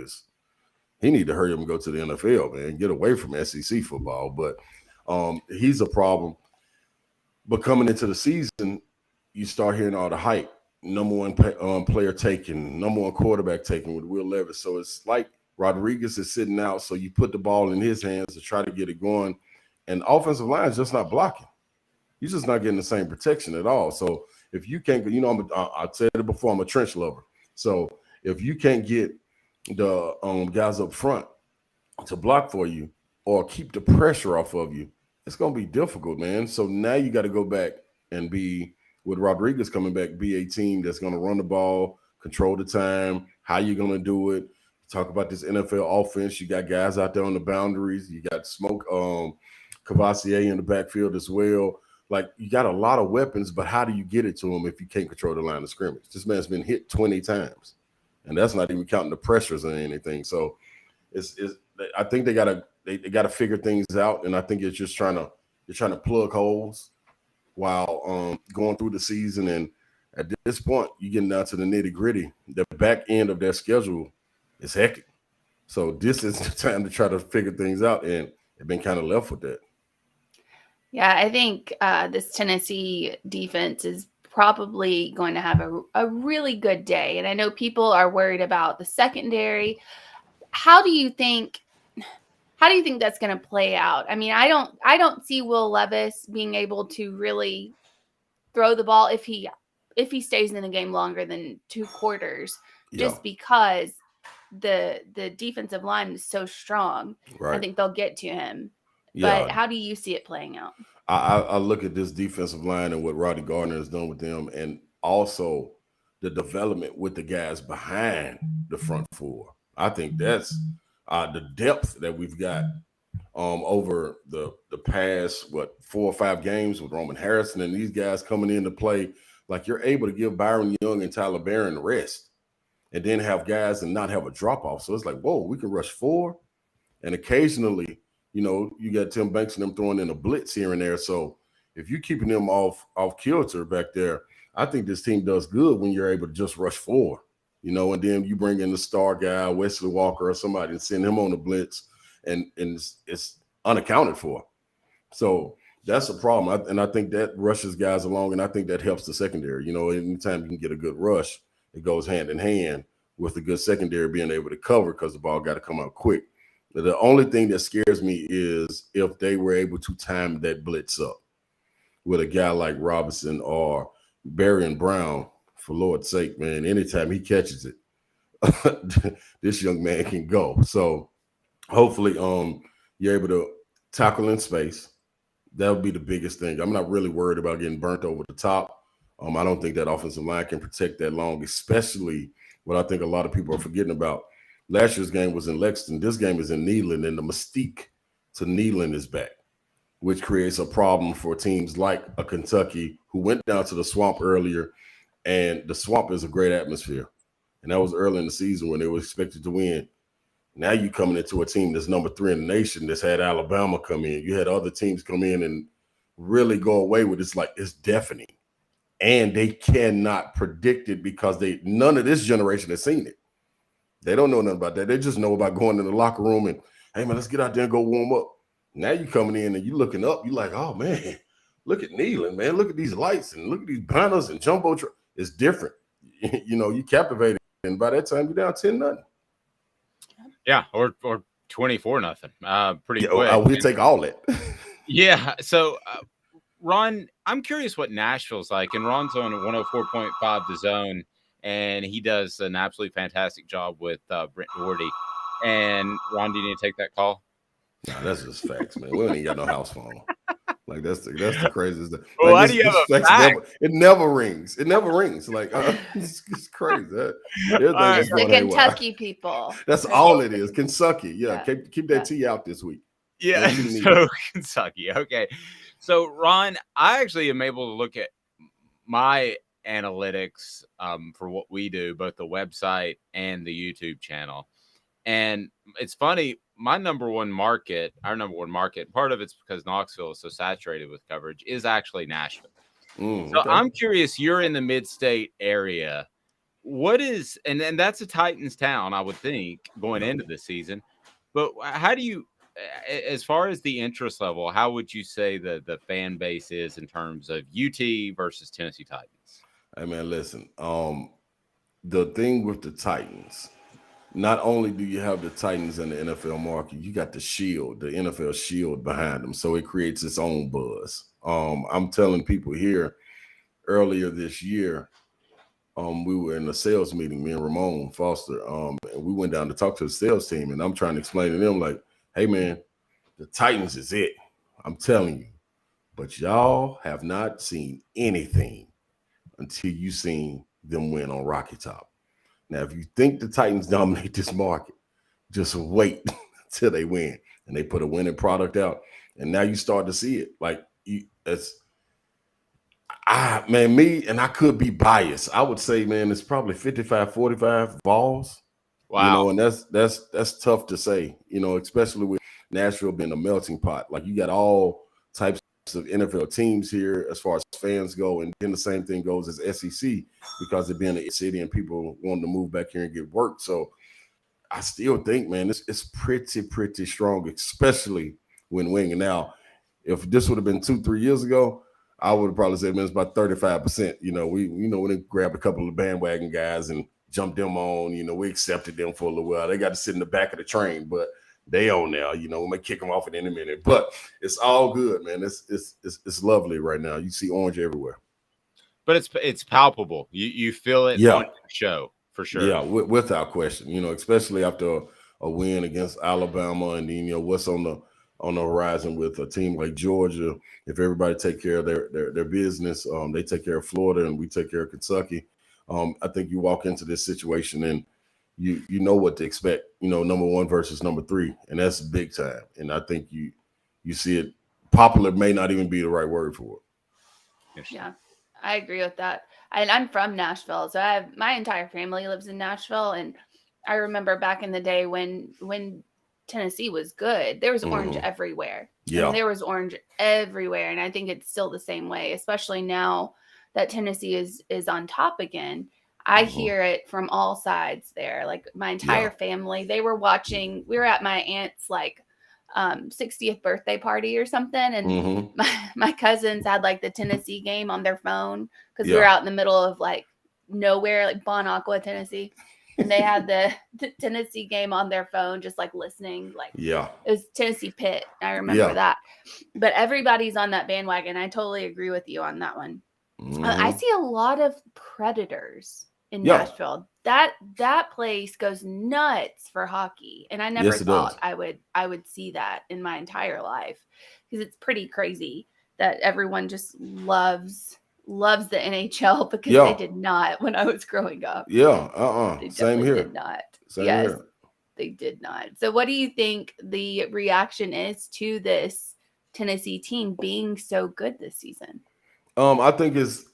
he need to hurry up and go to the NFL, man, get away from SEC football. But he's a problem. But coming into the season, you start hearing all the hype. Number one player taken, number one quarterback taken with Will Levis. So it's like Rodriguez is sitting out, so you put the ball in his hands to try to get it going. And the offensive line is just not blocking. He's just not getting the same protection at all. So if you can't, I said it before, I'm a trench lover. So if you can't get the guys up front to block for you or keep the pressure off of you, it's going to be difficult, man. So now you got to go back and be, with Rodriguez coming back, be a team that's going to run the ball, control the time, how you're going to do it. Talk about this NFL offense. You got guys out there on the boundaries. You got Smoke Cavassier in the backfield as well. Like, you got a lot of weapons, but how do you get it to him if you can't control the line of scrimmage? This man's been hit 20 times, and that's not even counting the pressures or anything. So I think they gotta figure things out, and I think it's just trying to plug holes while going through the season. And at this point, you're getting down to the nitty-gritty. The back end of their schedule is hectic. So this is the time to try to figure things out, and they've been kind of left with that. Yeah, I think this Tennessee defense is probably going to have a really good day. And I know people are worried about the secondary. How do you think that's going to play out? I mean, I don't see Will Levis being able to really throw the ball if he stays in the game longer than 2 quarters, just because the defensive line is so strong. Right. I think they'll get to him. But how do you see it playing out? I look at this defensive line and what Roddy Gardner has done with them, and also the development with the guys behind the front four. I think that's the depth that we've got over the past 4 or 5 games with Roman Harrison and these guys coming in to play. Like, you're able to give Byron Young and Tyler Barron rest and then have guys and not have a drop off. So it's like, whoa, we can rush 4, and occasionally, you got Tim Banks and them throwing in a blitz here and there. So if you're keeping them off kilter back there, I think this team does good when you're able to just rush 4, and then you bring in the star guy, Wesley Walker or somebody, and send him on the blitz, and it's unaccounted for. So that's a problem. And I think that rushes guys along, and I think that helps the secondary. Anytime you can get a good rush, it goes hand in hand with the good secondary being able to cover because the ball got to come out quick. The only thing that scares me is if they were able to time that blitz up with a guy like Robinson or Barry and Brown. For Lord's sake, man, anytime he catches it, this young man can go. So hopefully you're able to tackle in space. That would be the biggest thing. I'm not really worried about getting burnt over the top. I don't think that offensive line can protect that long, especially what I think a lot of people are forgetting about. Last year's game was in Lexington. This game is in Neyland, and the mystique to Neyland is back, which creates a problem for teams like a Kentucky who went down to the Swamp earlier, and the Swamp is a great atmosphere. And that was early in the season when they were expected to win. Now you coming into a team that's number 3 in the nation that's had Alabama come in. You had other teams come in and really go away with it. It's deafening. And they cannot predict it because none of this generation has seen it. They don't know nothing about that. They just know about going in the locker room and, hey, man, let's get out there and go warm up. Now you coming in and you looking up. You like, oh, man, look at Neyland, man. Look at these lights and look at these banners and jumbo. It's different. You captivated. And by that time, you're down 10-0. Yeah, or 24-0. Pretty quick. We'll take all that. Yeah. So, Ron, I'm curious what Nashville's like. And Ron's on 104.5 The Zone, and he does an absolutely fantastic job with Brent Doherty. And Ron, do you need to take that call? Nah, that's just facts, man. We don't even got no house phone. Like that's the craziest thing. Well, why do you have a fax? It never rings. It never rings. Like it's crazy. It's the Kentucky people. That's all it is. Kentucky. Yeah. Keep that T out this week. Yeah. So Kentucky. Okay. So Ron, I actually am able to look at my analytics for what we do, both the website and the YouTube channel. And it's funny, our number one market, part of it's because Knoxville is so saturated with coverage, is actually Nashville. So I'm curious, you're in the mid-state area. What is, and that's a Titans town, I would think, going into the season. But how do you, as far as the interest level, how would you say the fan base is in terms of UT versus Tennessee Titans? Hey, man, listen, the thing with the Titans, not only do you have the Titans and the NFL market, you got the shield, the NFL shield behind them. So it creates its own buzz. I'm telling people here earlier this year, we were in a sales meeting, me and Ramon Foster, and we went down to talk to the sales team, and I'm trying to explain to them like, hey, man, the Titans is it. I'm telling you. But y'all have not seen anything until you seen them win on Rocky Top. Now, if you think the Titans dominate this market, just wait till they win. And they put a winning product out. And now you start to see it. Like, me, and I could be biased. I would say, man, it's probably 55-45 Vols. Wow. And that's tough to say, especially with Nashville being a melting pot. Like, you got all types of NFL teams here as far as fans go, and then the same thing goes as SEC because it being a city and people wanting to move back here and get work. So I still think, man, it's pretty strong, especially when winning. Now, if this would have been 2-3 years ago, I would have probably said, man, it's about 35%. We didn't grab a couple of bandwagon guys and jumped them on. We accepted them for a little while. They got to sit in the back of the train, but they on now, we may kick them off at any minute, but it's all good, man. It's lovely right now. You see orange everywhere, but it's palpable. You feel it on the show for sure. Yeah, without question. Especially after a win against Alabama, and then what's on on the horizon with a team like Georgia. If everybody take care of their business, they take care of Florida and we take care of Kentucky. I think you walk into this situation and you know what to expect, number 1 versus number 3, and that's big time. And I think you see it. Popular may not even be the right word for it. Yeah, I agree with that. And I'm from Nashville, so my entire family lives in Nashville, and I remember back in the day when Tennessee was good, there was orange everywhere. Yeah. There was orange everywhere. And I think it's still the same way, especially now that Tennessee is on top again. I hear it from all sides there. Like my entire family, we were at my aunt's 60th birthday party or something. And my cousins had the Tennessee game on their phone because we were out in the middle of nowhere, like Bon Aqua, Tennessee. And they had the Tennessee game on their phone, just listening. It was Tennessee Pitt. I remember that. But everybody's on that bandwagon. I totally agree with you on that one. I see a lot of Predators in Nashville. That place goes nuts for hockey, and I never thought I would see that in my entire life because it's pretty crazy that everyone just loves the NHL because they did not when I was growing up. They same here. Did not. Same here. They did not. So what do you think the reaction is to this Tennessee team being so good this season? I think it's,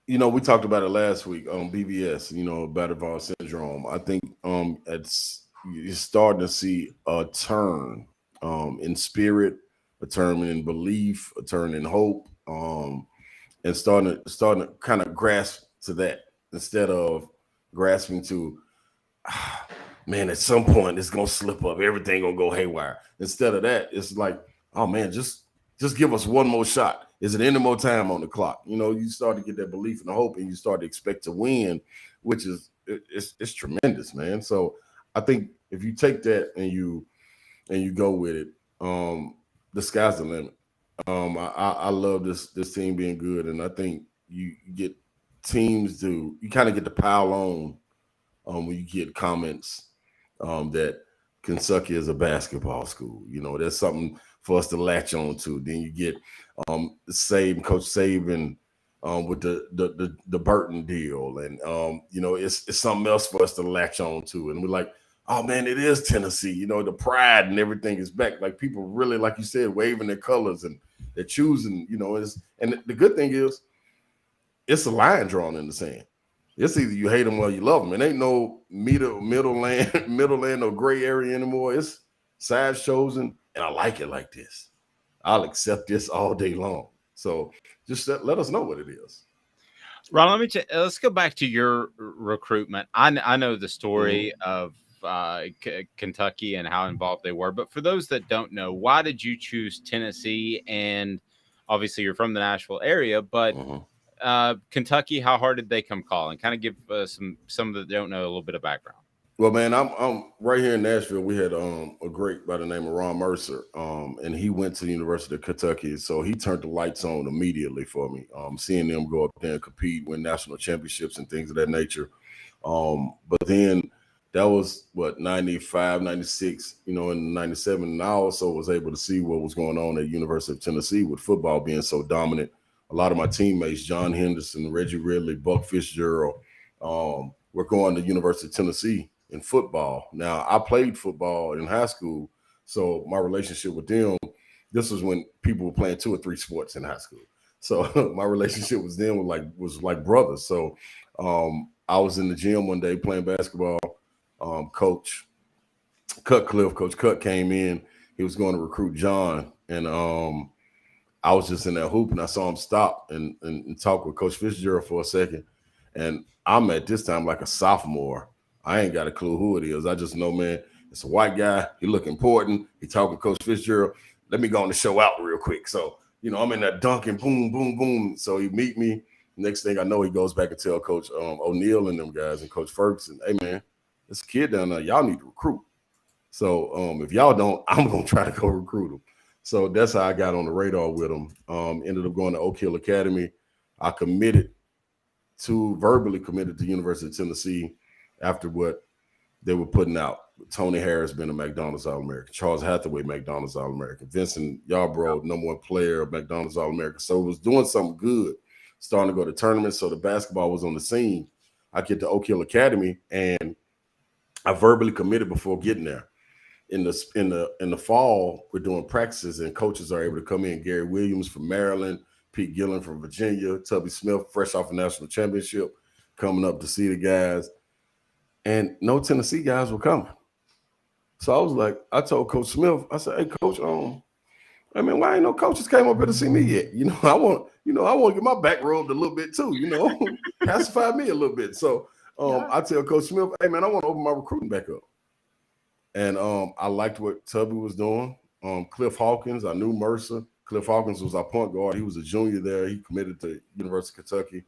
we talked about it last week on BBS, battle Vols syndrome. I think you're starting to see a turn in spirit, a turn in belief, a turn in hope, and starting to kind of grasp to that instead of grasping to, man, at some point it's gonna slip up, everything gonna go haywire. Instead of that, it's like, oh man, just give us one more shot. Is it any more time on the clock? You start to get that belief and the hope, and you start to expect to win, which is it's tremendous, man. So I think if you take that and you go with it, the sky's the limit. I love this team being good, and I think you get teams you kind of get to pile on when you get comments that Kentucky is a basketball school. That's something for us to latch on to. Then you get Coach Saban with the Burton deal, and it's something else for us to latch on to, and we're like, oh man, it is Tennessee. The pride and everything is back. Like people really, like you said, waving their colors and they're choosing. And the good thing is, it's a line drawn in the sand. It's either you hate them or you love them. It ain't no middle land or gray area anymore. It's side chosen, and I like it like this. I'll accept this all day long. So just let us know what it is. Ron, let's go back to your recruitment. I know the story of Kentucky and how involved they were, but for those that don't know, why did you choose Tennessee? And obviously you're from the Nashville area, but Kentucky, how hard did they come calling? Kind of give some that don't know a little bit of background. Well, man, I'm right here in Nashville. We had a great by the name of Ron Mercer, and he went to the University of Kentucky, so he turned the lights on immediately for me. Seeing them go up there and compete, win national championships and things of that nature. But then that was 95, 96, in 97. And I also was able to see what was going on at University of Tennessee with football being so dominant. A lot of my teammates, John Henderson, Reggie Ridley, Buck Fitzgerald, were going to University of Tennessee in football. Now, I played football in high school, so my relationship with them, this was when people were playing 2 or 3 sports in high school. So my relationship with them was like brothers. So I was in the gym one day playing basketball. Coach Cut came in. He was going to recruit John, and I was just in that hoop, and I saw him stop and talk with Coach Fitzgerald for a second. And I'm at this time like a sophomore. I ain't got a clue who it is. I just know, man, it's a white guy. He look important. He talking to Coach Fitzgerald. Let me go on the show out real quick. So, I'm in that dunking, boom, boom, boom. So he meet me. Next thing I know, he goes back and tell Coach O'Neal and them guys and Coach Ferguson, hey, man, this kid down there, y'all need to recruit. So if y'all don't, I'm going to try to go recruit him. So that's how I got on the radar with him. Ended up going to Oak Hill Academy. I verbally committed to University of Tennessee after what they were putting out Tony Harris being a McDonald's All-American, Charles Hathaway McDonald's All-American, Vincent Yarbrough, #1 player of McDonald's All-American. So it was doing something good, starting to go to tournaments. So the basketball was on the scene. I get to Oak Hill Academy, and I verbally committed before getting there. In the fall, we're doing practices, and coaches are able to come in. Gary Williams from Maryland, Pete Gillen from Virginia, Tubby Smith, fresh off a national championship, coming up to see the guys. And no Tennessee guys were coming. So I was like, I told Coach Smith, I said, hey, Coach, I mean, why ain't no coaches came up here to see me yet? I want to get my back rubbed a little bit too, pacify me a little bit. So I tell Coach Smith, hey man, I want to open my recruiting back up. And I liked what Tubby was doing. Cliff Hawkins, I knew Mercer. Cliff Hawkins was our point guard. He was a junior there. He committed to University of Kentucky.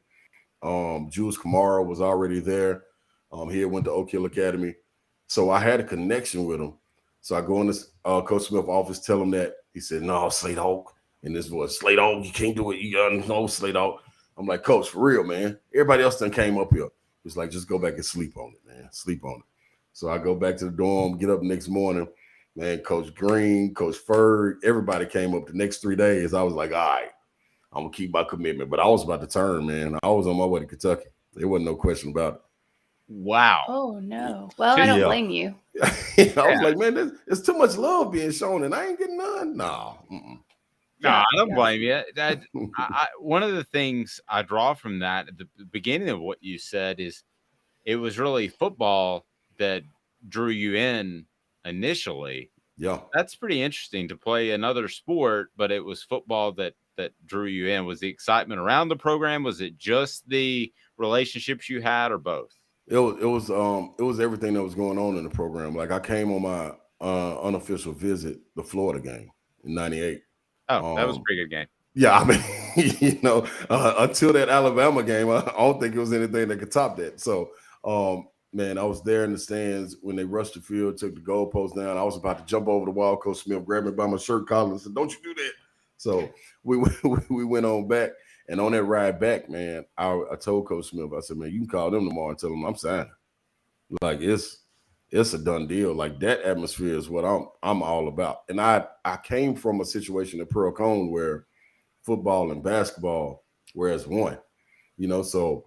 Jules Kamara was already there. He had went to Oak Hill Academy. So I had a connection with him. So I go in this Coach Smith's office, tell him that. He said, no, Slate Hawk. In this voice, Slate Hawk, you can't do it. You got no Slate Hawk. I'm like, Coach, for real, man. Everybody else done came up here. He's like, just go back and sleep on it, man. Sleep on it. So I go back to the dorm, get up next morning. Man, Coach Green, Coach Ferg, everybody came up the next 3 days. I was like, all right, I'm going to keep my commitment. But I was about to turn, man. I was on my way to Kentucky. There wasn't no question about it. Wow. Oh, no. Well, I don't blame you. I was like, man, there's too much love being shown, and I ain't getting none. No. No, I don't blame you. One of the things I draw from that at the beginning of what you said is it was really football that drew you in initially. Yeah. That's pretty interesting to play another sport, but it was football that drew you in. Was the excitement around the program? Was it just the relationships you had, or both? It was everything that was going on in the program. Like I came on my unofficial visit, the Florida game in '98. Oh, that was a pretty good game. Yeah, I mean, until that Alabama game, I don't think it was anything that could top that. So, man, I was there in the stands when they rushed the field, took the goalpost down. I was about to jump over the wall. Coach Smith grabbed me by my shirt collar and said, "Don't you do that." So we went on back. And on that ride back, man, I told Coach Smith, I said, man, you can call them tomorrow and tell them I'm signing. Like it's a done deal. Like that atmosphere is what I'm all about. And I came from a situation at Pearl Cone where football and basketball were as one, so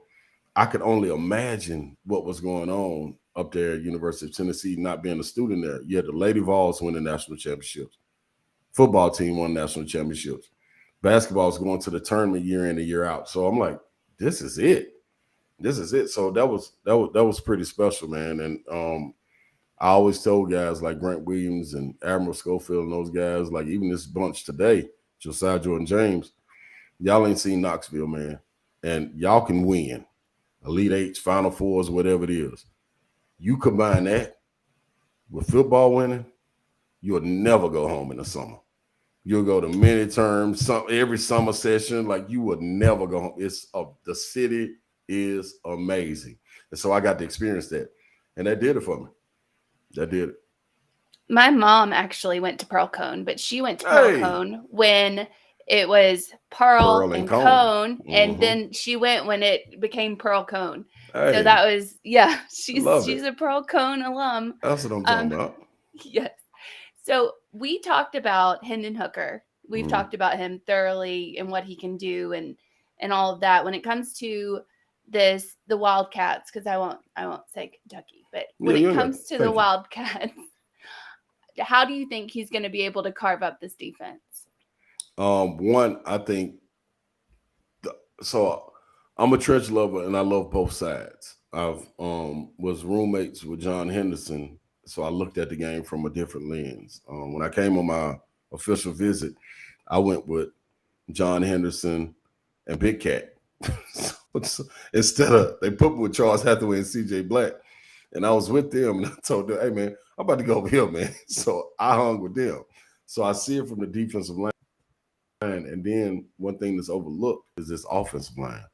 I could only imagine what was going on up there at University of Tennessee, not being a student there. You had the Lady Vols win the national championships. Football team won national championships. Basketball is going to the tournament year in and year out. So I'm like, this is it. This is it. So that was pretty special, man. And I always told guys like Grant Williams and Admiral Schofield and those guys, like even this bunch today, Josiah Jordan James, y'all ain't seen Knoxville, man. And y'all can win. Elite Eights, Final Fours, whatever it is. You combine that with football winning, you'll never go home in the summer. You'll go to many terms, every summer session, like you would never go home. The city is amazing. And so I got to experience that. And that did it for me. That did it. My mom actually went to Pearl Cone, but she went to Pearl Cone when it was Pearl and Cone. Mm-hmm. And then she went when it became Pearl Cone. Hey. So that was, she's a Pearl Cone alum. That's what I'm talking about. Yes. So we talked about Hendon Hooker. We've talked about him thoroughly and what he can do and all of that. When it comes to the Wildcats, because I won't say Kentucky, but when it comes to the Wildcats, how do you think he's going to be able to carve up this defense? One, I think so I'm a trench lover and I love both sides. I've was roommates with John Henderson. So I looked at the game from a different lens. When I came on my official visit, I went with John Henderson and Big Cat. So instead of, they put me with Charles Hathaway and CJ Black. And I was with them and I told them, hey, man, I'm about to go over here, man. So I hung with them. So I see it from the defensive line. And then one thing that's overlooked is this offensive line.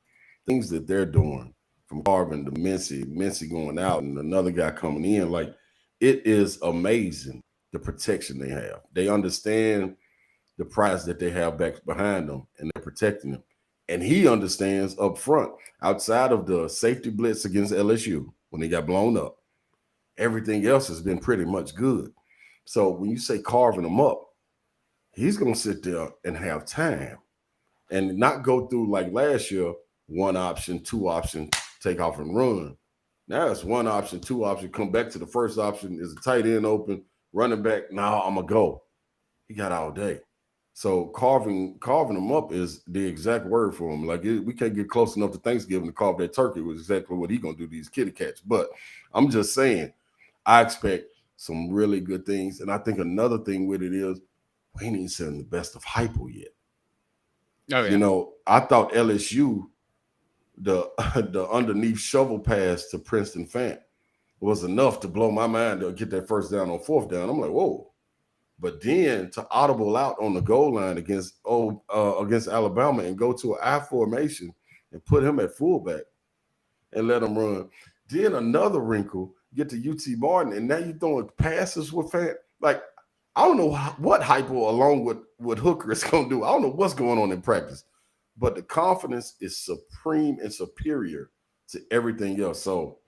Things that they're doing, from Garvin to Mincy going out and another guy coming in, like, it is amazing the protection they have. They understand the prize that they have back behind them, and they're protecting them. And he understands up front, outside of the safety blitz against LSU when they got blown up, Everything else has been pretty much good. So when you say carving him up, he's going to sit there and have time and not go through like last year, one option, two option, take off and run. Now it's one option, two option, come back to the first option. Is a tight end open, running back? Now I'm going to go. He got all day. So carving him up is the exact word for him. Like we can't get close enough to Thanksgiving to carve that turkey with exactly what he's going to do to these kitty cats. But I'm just saying, I expect some really good things. And I think another thing with it is we ain't even seen the best of Hypo yet. Oh, yeah. You know, I thought LSU, the underneath shovel pass to Princeton Fant was enough to blow my mind to get that first down on fourth down. I'm like, whoa. But then to audible out on the goal line against Alabama and go to an I formation and put him at fullback and let him run. Then another wrinkle, get to UT Martin, and now you're throwing passes with Fant. Like, I don't know what Hypo along with Hooker is going to do. I don't know what's going on in practice. But the confidence is supreme and superior to everything else. So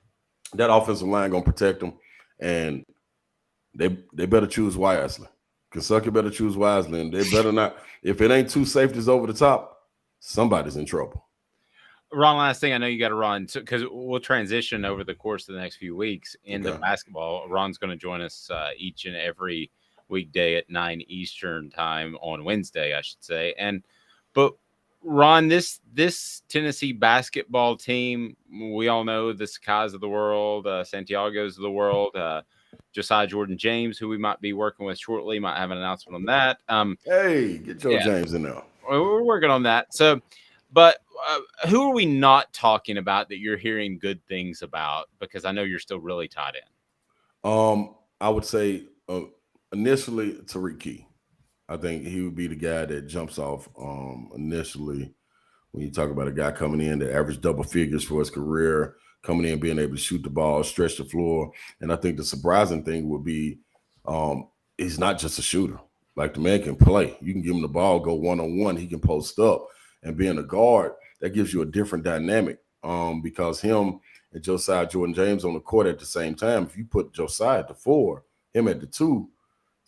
that offensive line going to protect them, and they better choose wisely. Kentucky better choose wisely, and they better not. If it ain't two safeties over the top, somebody's in trouble. Ron, last thing, I know you got to run because we'll transition over the course of the next few weeks into basketball. Ron's going to join us each and every weekday at 9 Eastern time on Wednesday, I should say. But Ron, this Tennessee basketball team, we all know the Sakai's of the world, Santiago's of the world, Josiah Jordan James, who we might be working with shortly, might have an announcement on that. Hey, get Joe James in there. We're working on that. So, but who are we not talking about that you're hearing good things about? Because I know you're still really tied in. I would say initially Tariq Key. I think he would be the guy that jumps off initially when you talk about a guy coming in that averaged double figures for his career, coming in, being able to shoot the ball, stretch the floor. And I think the surprising thing would be he's not just a shooter. Like, the man can play. You can give him the ball, go one-on-one. He can post up. And being a guard, that gives you a different dynamic because him and Josiah Jordan James on the court at the same time, if you put Josiah at the 4, him at the 2,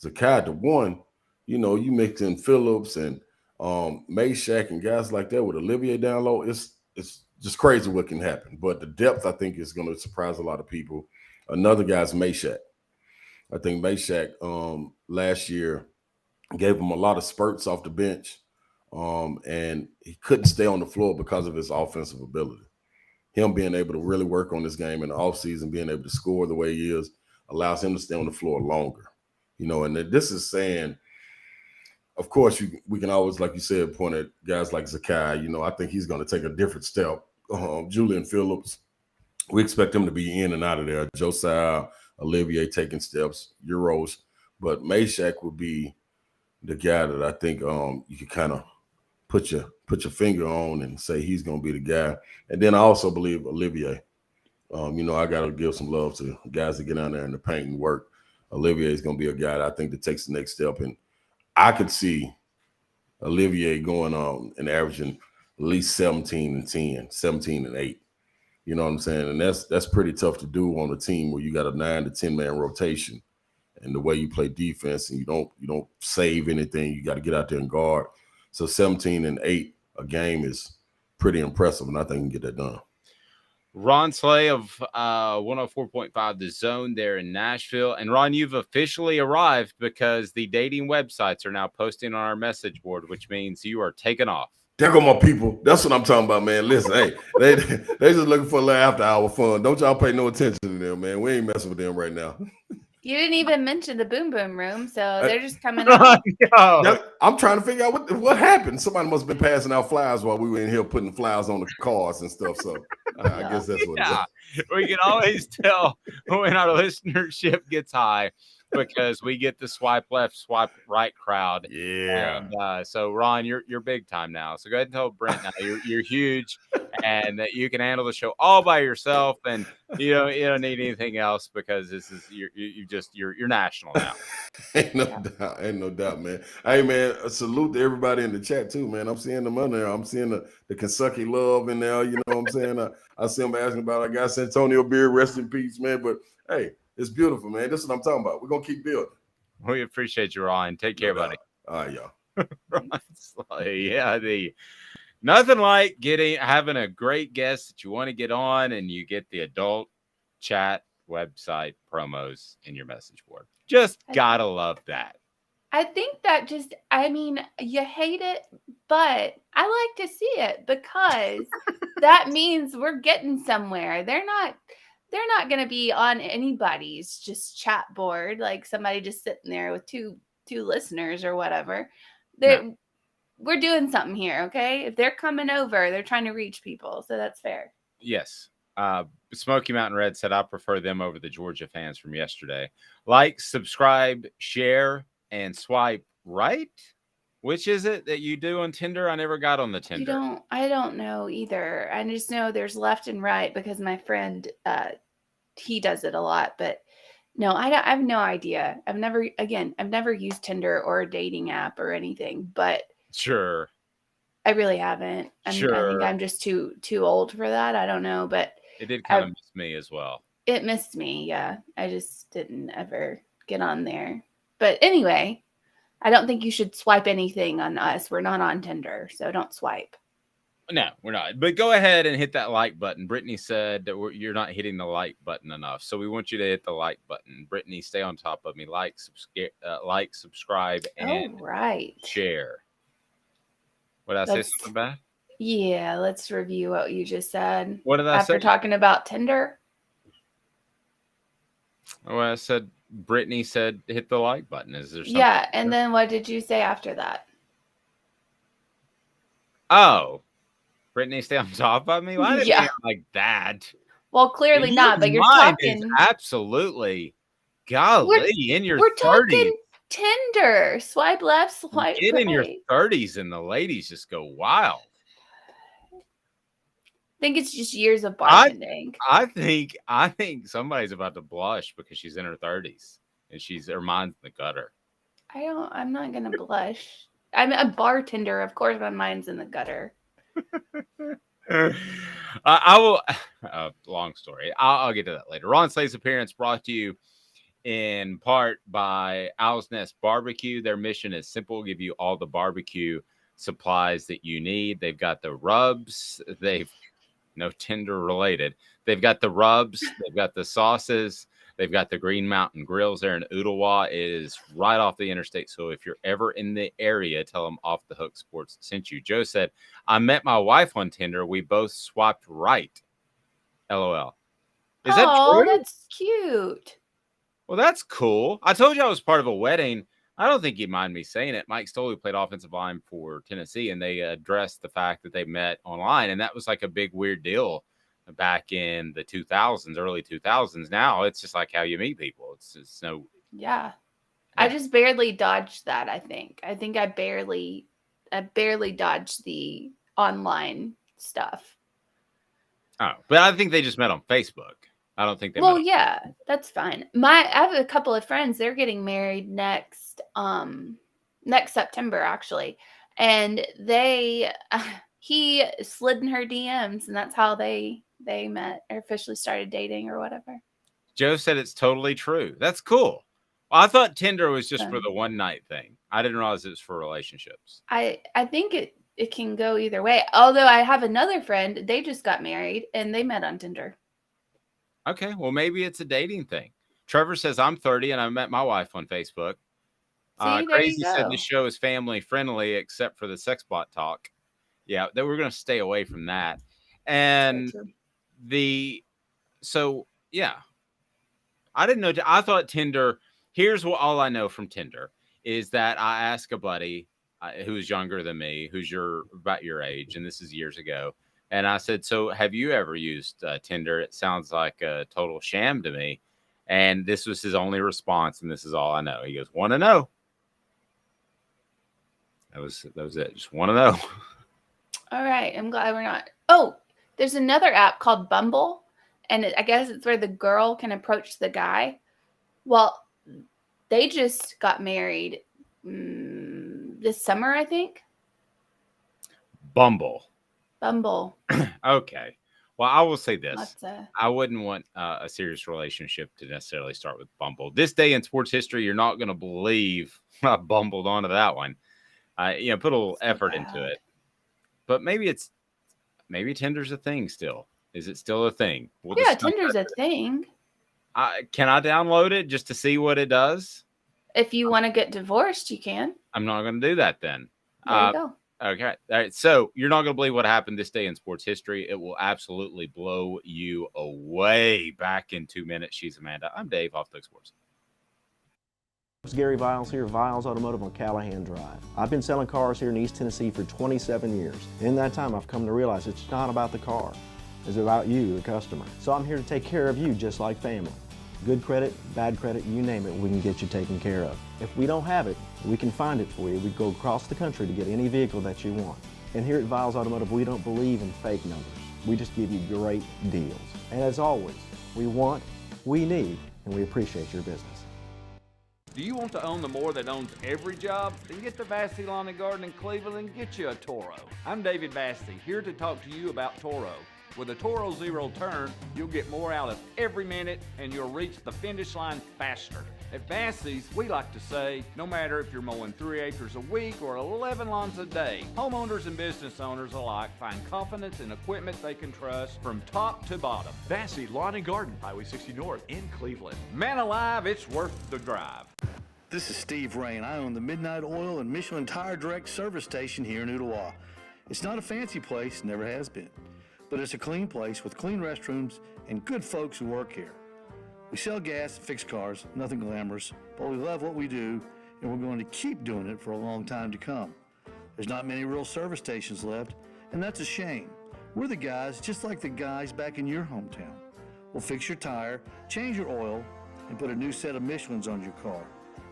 Zakai at the 1, you know, you mix in Phillips and Meshack and guys like that with Olivier down low, it's just crazy what can happen. But the depth, I think, is going to surprise a lot of people. Another guy's Meshack. I think Meshack last year gave him a lot of spurts off the bench, and he couldn't stay on the floor because of his offensive ability. Him being able to really work on this game in the offseason, being able to score the way he is, allows him to stay on the floor longer. You know, and this is saying, of course, we can always, like you said, point at guys like Zakai. You know, I think he's going to take a different step. Julian Phillips, we expect him to be in and out of there. Josiah, Olivier taking steps, Euros. But Meshack would be the guy that I think you can kind of put your finger on and say he's going to be the guy. And then I also believe Olivier. You know, I got to give some love to guys that get out there in the paint and work. Olivier is going to be a guy that I think that takes the next step. And I could see Olivier going on and averaging at least 17 and 10, 17 and 8. You know what I'm saying? And that's pretty tough to do on a team where you got a 9 to 10 man rotation. And the way you play defense and you don't save anything, you got to get out there and guard. So 17 and 8 a game is pretty impressive, and I think we can get that done. Ron Slay of 104.5 The Zone there in Nashville. And Ron, you've officially arrived because the dating websites are now posting on our message board, which means you are taking off. There go my people. That's what I'm talking about, man. Listen, hey, they just looking for a little after hour fun. Don't y'all pay no attention to them, man. We ain't messing with them right now. You didn't even mention the Boom Boom Room, so they're just coming out. I'm trying to figure out what happened. Somebody must have been passing out flyers while we were in here putting flyers on the cars and stuff. So I guess that's what it is. We can always tell when our listenership gets high because we get the swipe left, swipe right crowd. Yeah. And so Ron, you're big time now. So go ahead and tell Brent now you're huge and that you can handle the show all by yourself, and you don't need anything else because this is you're national now. Ain't no doubt, man. Hey, man, a salute to everybody in the chat too, man. I'm seeing them on there. I'm seeing the Kentucky love in there. You know what I'm saying? I see them asking about. I got Santonio Beard, rest in peace, man. But hey, It's beautiful, man. This is what I'm talking about. We're gonna keep building. We appreciate you, Ryan. Take care, buddy. All right, y'all. Nothing like having a great guest that you want to get on, and you get the adult chat website promos in your message board. Just gotta love that. I think that you hate it, but I like to see it because that means we're getting somewhere. They're not going to be on anybody's just chat board, like somebody just sitting there with two listeners or whatever. We're doing something here, okay? If they're coming over, they're trying to reach people, so that's fair. Yes. Smoky Mountain Red said, I prefer them over the Georgia fans from yesterday. Like, subscribe, share, and swipe right. Which is it that you do on Tinder? I never got on the Tinder. I don't know either. I just know there's left and right because my friend, he does it a lot. But no, I have no idea. I've never used Tinder or a dating app or anything. But sure, I really haven't. I think I'm just too old for that. I don't know, but it did kind of miss me as well. It missed me, yeah. I just didn't ever get on there. But anyway, I don't think you should swipe anything on us. We're not on Tinder, so don't swipe. No, we're not. But go ahead and hit that like button. Brittany said that you're not hitting the like button enough, so we want you to hit the like button. Brittany, stay on top of me. Like, subscribe, and share. What did I say? Something bad? Yeah, let's review what you just said. What did I say? After talking about Tinder? Well, I said Brittany said hit the like button. Is there something? Yeah, and then what did you say after that? Oh, Brittany, stay on top of me? Why did you like that? Well, clearly not, but you're talking. Absolutely. Golly, in your 30s. We're talking Tinder. Swipe left, swipe Get right. in your 30s and the ladies just go wild. I think it's just years of bartending. I think somebody's about to blush because she's in her 30s and her mind's in the gutter. I'm not gonna blush. I'm a bartender, of course my mind's in the gutter. I will long story. I'll get to that later. Ron Slay's appearance brought to you in part by Owl's Nest Barbecue. Their mission is simple: give you all the barbecue supplies that you need. They've got the rubs, no Tinder related. They've got the rubs, they've got the sauces, they've got the Green Mountain Grills there in Ooltewah. It is right off the interstate. So if you're ever in the area, tell them Off the Hook Sports sent you. Joe said, I met my wife on Tinder. We both swiped right. LOL. Is that true? Oh, that's cute. Well, that's cool. I told you I was part of a wedding. I don't think you'd mind me saying it. Mike Stoley played offensive line for Tennessee, and they addressed the fact that they met online, and that was like a big weird deal back in the 2000s, early 2000s. Now it's just like how you meet people. It's just no. Yeah. I just barely dodged that. I think I barely dodged the online stuff. Oh, but I think they just met on Facebook. I don't think they. Well, yeah, that's fine. I have a couple of friends. They're getting married next September, actually, and he slid in her DMs, and that's how they met or officially started dating or whatever. Joe said it's totally true. That's cool. Well, I thought Tinder was just for the one night thing. I didn't realize it was for relationships. I think it can go either way. Although I have another friend, they just got married and they met on Tinder. Okay, well, maybe it's a dating thing. Trevor says, I'm 30 and I met my wife on Facebook. Crazy said the show is family friendly except for the sex bot talk. Yeah, that we're going to stay away from that. And I didn't know. I thought Tinder, here's what all I know from Tinder is that I ask a buddy who's younger than me, who's about your age, and this is years ago. And I said, so have you ever used Tinder? It sounds like a total sham to me. And this was his only response. And this is all I know. He goes, want to know. That was it. Just want to know. All right. I'm glad we're not. Oh, there's another app called Bumble. And I guess it's where the girl can approach the guy. Well, they just got married this summer, I think. Bumble. Bumble. Okay. Well, I will say this. Lots of- I wouldn't want a serious relationship to necessarily start with Bumble. This day in sports history, you're not going to believe I bumbled onto that one. Put a little effort into it. But maybe Tinder's a thing still. Is it still a thing? We'll yeah, discuss Tinder's that. a thing. Can I download it just to see what it does? If you want to get divorced, you can. I'm not going to do that then. There you go. Okay. All right. So you're not going to believe what happened this day in sports history. It will absolutely blow you away. Back in 2 minutes. She's Amanda. I'm Dave, Off the Hook Sports. It's Gary Viles here, Viles Automotive on Callahan Drive. I've been selling cars here in East Tennessee for 27 years. In that time, I've come to realize it's not about the car. It's about you, the customer. So I'm here to take care of you just like family. Good credit, bad credit, you name it, we can get you taken care of. If we don't have it, we can find it for you. We go across the country to get any vehicle that you want. And here at Viles Automotive, we don't believe in fake numbers. We just give you great deals. And as always, we want, we need, and we appreciate your business. Do you want to own the more that owns every job? Then get to Vassy Lawn and Garden in Cleveland and get you a Toro. I'm David Vassy, here to talk to you about Toro. With a Toro Zero Turn, you'll get more out of every minute and you'll reach the finish line faster. At Vassy's, we like to say, no matter if you're mowing 3 acres a week or 11 lawns a day, homeowners and business owners alike find confidence in equipment they can trust from top to bottom. Vassy Lawn and Garden, Highway 60 North in Cleveland. Man alive, it's worth the drive. This is Steve Rain. I own the Midnight Oil and Michelin Tire Direct service station here in Ottawa. It's not a fancy place, never has been, but it's a clean place with clean restrooms and good folks who work here. We sell gas and fix cars, nothing glamorous, but we love what we do and we're going to keep doing it for a long time to come. There's not many real service stations left, and that's a shame. We're the guys just like the guys back in your hometown. We'll fix your tire, change your oil, and put a new set of Michelins on your car.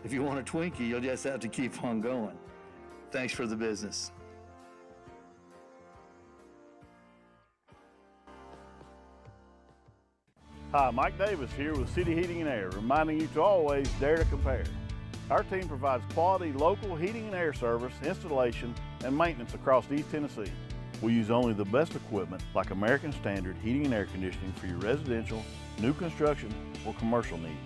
If you want a Twinkie, you'll just have to keep on going. Thanks for the business. Hi, Mike Davis here with City Heating and Air, reminding you to always dare to compare. Our team provides quality local heating and air service, installation, and maintenance across East Tennessee. We use only the best equipment like American Standard heating and air conditioning for your residential, new construction, or commercial needs.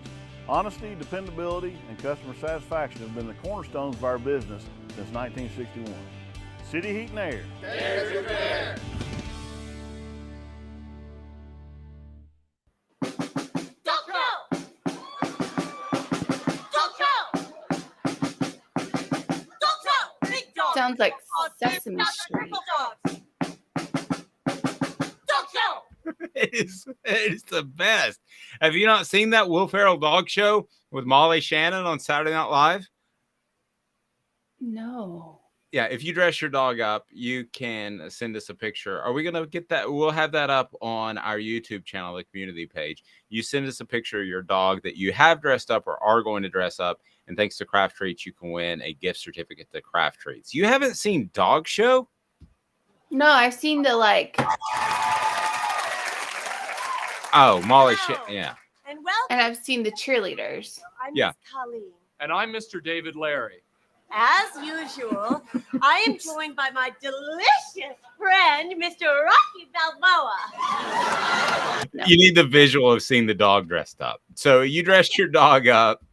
Honesty, dependability, and customer satisfaction have been the cornerstones of our business since 1961. City Heat and Air. Dare to compare. Sounds like Sesame Street. It is the best. Have you not seen that Will Ferrell dog show with Molly Shannon on Saturday Night Live? No. Yeah, if you dress your dog up, you can send us a picture. Are we going to get that? We'll have that up on our YouTube channel, the community page. You send us a picture of your dog that you have dressed up or are going to dress up. And thanks to Craft Treats, you can win a gift certificate to Craft Treats. You haven't seen Dog Show? No, I've seen the Oh, Molly yeah. And I've seen the cheerleaders. I'm Yeah. Miss Colleen. And I'm Mr. David Larry. As usual, I am joined by my delicious friend, Mr. Rocky Balboa. You need the visual of seeing the dog dressed up. So you dressed your dog up.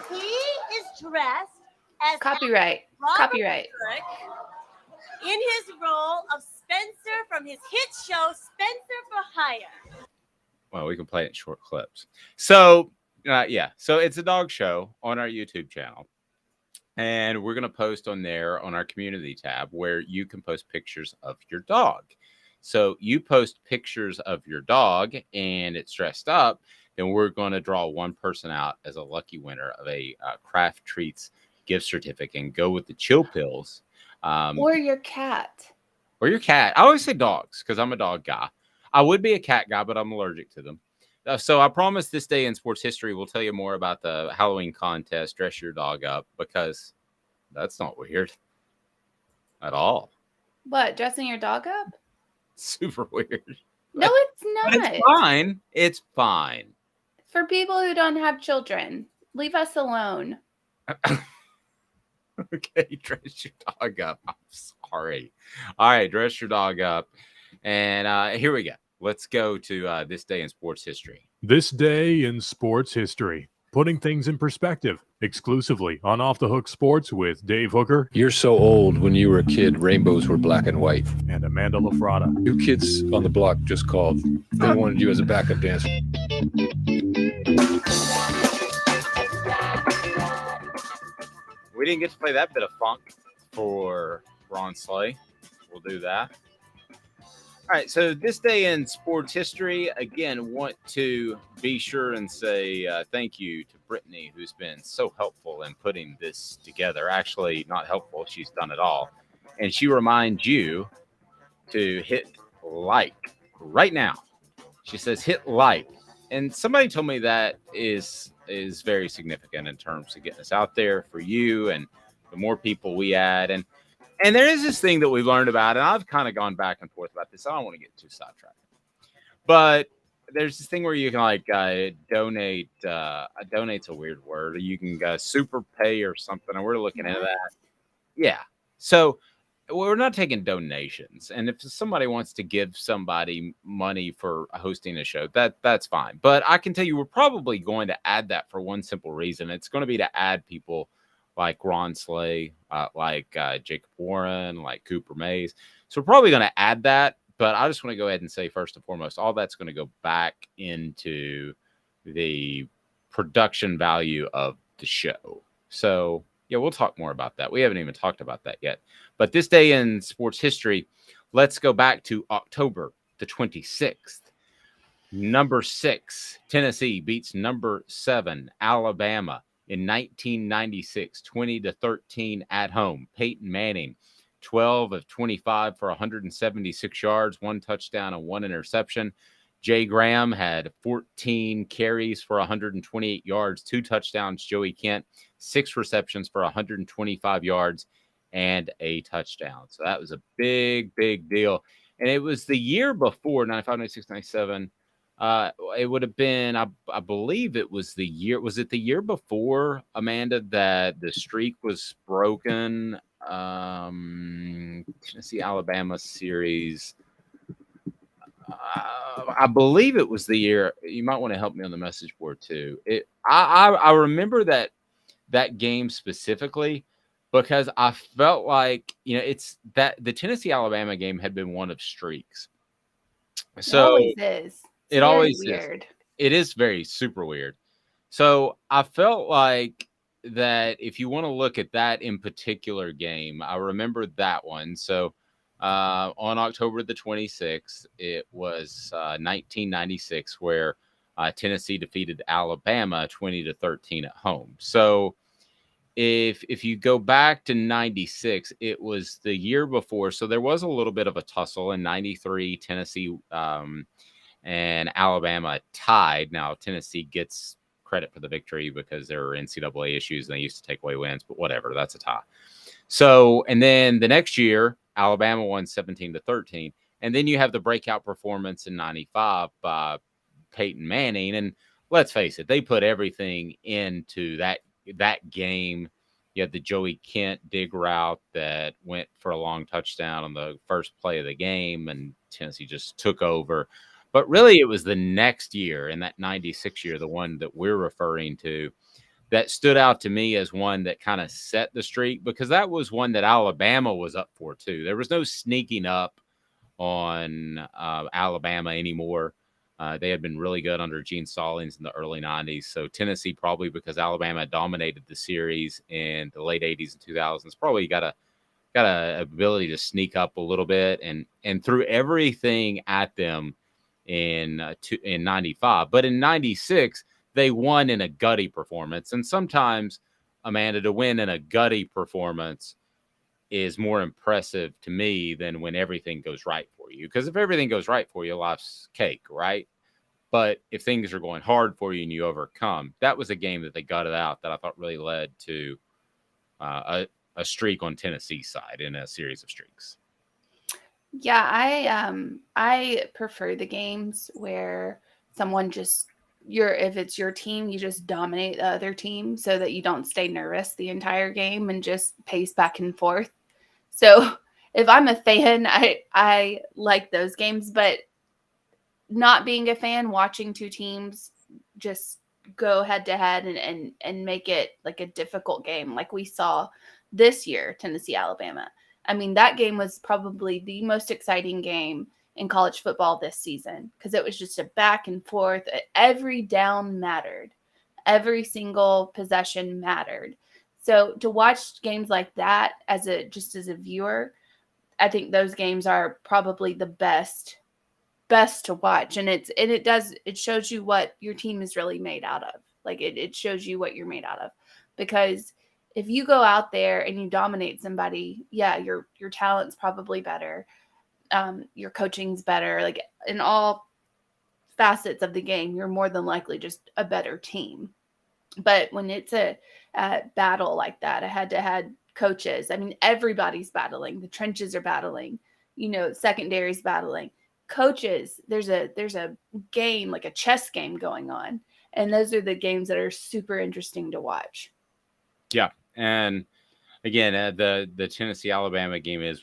He is dressed as Copyright. Robert Copyright. Urich in his role of Spencer from his hit show Spencer for Hire. Well, we can play it in short clips. So, so it's a dog show on our YouTube channel. And we're going to post on there on our community tab where you can post pictures of your dog. So you post pictures of your dog and it's dressed up, then we're going to draw one person out as a lucky winner of a Craft Treats gift certificate and go with the chill pills. Or your cat. Or your cat. I always say dogs because I'm a dog guy. I would be a cat guy, but I'm allergic to them. So I promise this day in sports history, we'll tell you more about the Halloween contest, dress your dog up, because that's not weird at all. What, dressing your dog up? Super weird. No, it's not. But it's fine. It's fine. For people who don't have children, leave us alone. Okay, dress your dog up. I'm sorry. All right, dress your dog up. And here we go. let's go to this day in sports history. This day in sports history, putting things in perspective, exclusively on Off the Hook Sports with Dave Hooker. You're so old. When you were a kid, rainbows were black and white. And Amanda LaFratta. New kids on the block just called. They wanted you as a backup dancer. We didn't get to play that bit of funk for Ron Slay. We'll do that. All right, so this day in sports history, again, want to be sure and say thank you to Brittany, who's been so helpful in putting this together. Actually, not helpful. She's done it all. And she reminds you to hit like right now. She says hit like. And somebody told me that is very significant in terms of getting us out there for you and the more people we add. And there is this thing that we've learned about, and I've kind of gone back and forth about this. I don't want to get too sidetracked. But there's this thing where you can like donate. Donate's a weird word. You can super pay or something, and we're looking into that. Yeah. So we're not taking donations. And if somebody wants to give somebody money for hosting a show, that's fine. But I can tell you we're probably going to add that for one simple reason. It's going to be to add people like Ron Slay, like Jacob Warren, like Cooper Mays. So we're probably going to add that. But I just want to go ahead and say, first and foremost, all that's going to go back into the production value of the show. So, yeah, we'll talk more about that. We haven't even talked about that yet. But this day in sports history, let's go back to October the 26th. Number 6, Tennessee beats number 7, Alabama, in 1996, 20-13 at home. Peyton Manning, 12 of 25 for 176 yards, 1 touchdown and 1 interception. Jay Graham had 14 carries for 128 yards, 2 touchdowns. Joey Kent, 6 receptions for 125 yards and a touchdown. So that was a big, big deal. And it was the year before, 95, 96, 97. It would have been, I believe it was the year. Was it the year before, Amanda, that the streak was broken? Tennessee, Alabama series. I believe it was the year. You might want to help me on the message board too. I remember that game specifically because I felt like, it's that the Tennessee Alabama game had been one of streaks. So it always is. It always weird. is. It is very super weird. So I felt like that if you want to look at that in particular game, I remember that one. So on October the 26th, it was 1996 where Tennessee defeated Alabama 20-13 at home. So if you go back to 96, it was the year before. So there was a little bit of a tussle in 93. Tennessee and Alabama tied. Now Tennessee gets credit for the victory because there were NCAA issues and they used to take away wins, but whatever, that's a tie. So, and then the next year, Alabama won 17-13. And then you have the breakout performance in 95 by Peyton Manning. And let's face it, they put everything into that game. You had the Joey Kent dig route that went for a long touchdown on the first play of the game, and Tennessee just took over. But really, it was the next year, in that 96 year, the one that we're referring to, that stood out to me as one that kind of set the streak, because that was one that Alabama was up for too. There was no sneaking up on Alabama anymore. They had been really good under Gene Stallings in the early 90s. So Tennessee, probably because Alabama dominated the series in the late 80s and 2000s, probably got a ability to sneak up a little bit and threw everything at them in 95. But in 96, they won in a gutty performance. And sometimes, Amanda, to win in a gutty performance is more impressive to me than when everything goes right for you. Because if everything goes right for you, life's cake, right? But if things are going hard for you and you overcome, that was a game that they gutted out that I thought really led to a streak on Tennessee's side in a series of streaks. Yeah, I prefer the games where someone just if it's your team, you just dominate the other team so that you don't stay nervous the entire game and just pace back and forth. So if I'm a fan, I like those games, but not being a fan, watching two teams just go head to head and make it like a difficult game like we saw this year, Tennessee, Alabama. I mean, that game was probably the most exciting game in college football this season because it was just a back and forth. Every down mattered. Every single possession mattered. So to watch games like that as a viewer, I think those games are probably the best to watch. And it shows you what your team is really made out of. Like it shows you what you're made out of. Because if you go out there and you dominate somebody, yeah, your talent's probably better. Your coaching's better. Like in all facets of the game, you're more than likely just a better team. But when it's a battle like that, a head-to-head coaches, I mean, everybody's battling. The trenches are battling. Secondary's battling. Coaches, there's a game, like a chess game going on. And those are the games that are super interesting to watch. Yeah. And again, the Tennessee-Alabama game is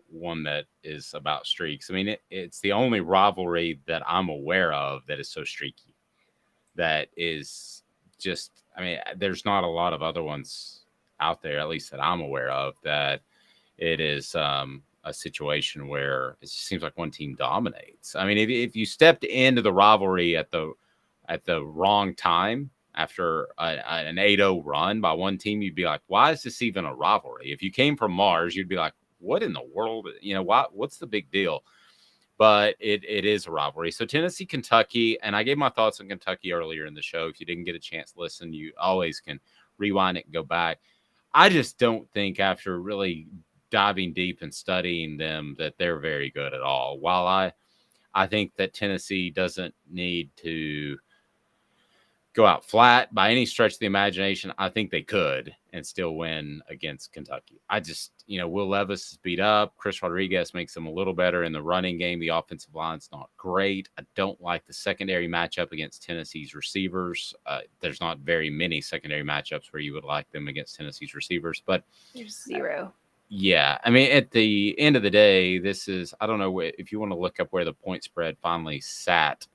one that is about streaks. I mean, it's the only rivalry that I'm aware of that is so streaky. That is just, I mean, there's not a lot of other ones out there, at least that I'm aware of, that it is a situation where it just seems like one team dominates. I mean, if you stepped into the rivalry at the wrong time after an 8-0 run by one team, you'd be like, why is this even a rivalry? If you came from Mars, you'd be like, what in the world? What's the big deal? But it is a rivalry. So Tennessee, Kentucky, and I gave my thoughts on Kentucky earlier in the show. If you didn't get a chance to listen, you always can rewind it and go back. I just don't think after really diving deep and studying them that they're very good at all. While I think that Tennessee doesn't need to go out flat by any stretch of the imagination, I think they could and still win against Kentucky. I just, Will Levis is beat up. Chris Rodriguez makes them a little better in the running game. The offensive line's not great. I don't like the secondary matchup against Tennessee's receivers. There's not very many secondary matchups where you would like them against Tennessee's receivers, but there's zero. Yeah. I mean, at the end of the day, this is, I don't know if you want to look up where the point spread finally sat.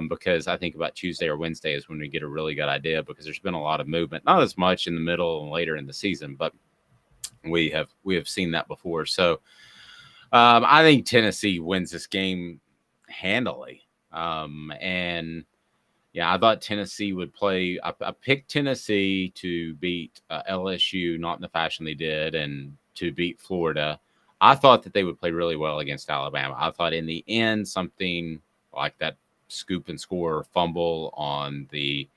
Because I think about Tuesday or Wednesday is when we get a really good idea, because there's been a lot of movement, not as much in the middle and later in the season, but we have seen that before. So I think Tennessee wins this game handily. And yeah, I thought Tennessee would play. I picked Tennessee to beat LSU, not in the fashion they did, and to beat Florida. I thought that they would play really well against Alabama. I thought in the end, something like that scoop and score fumble on the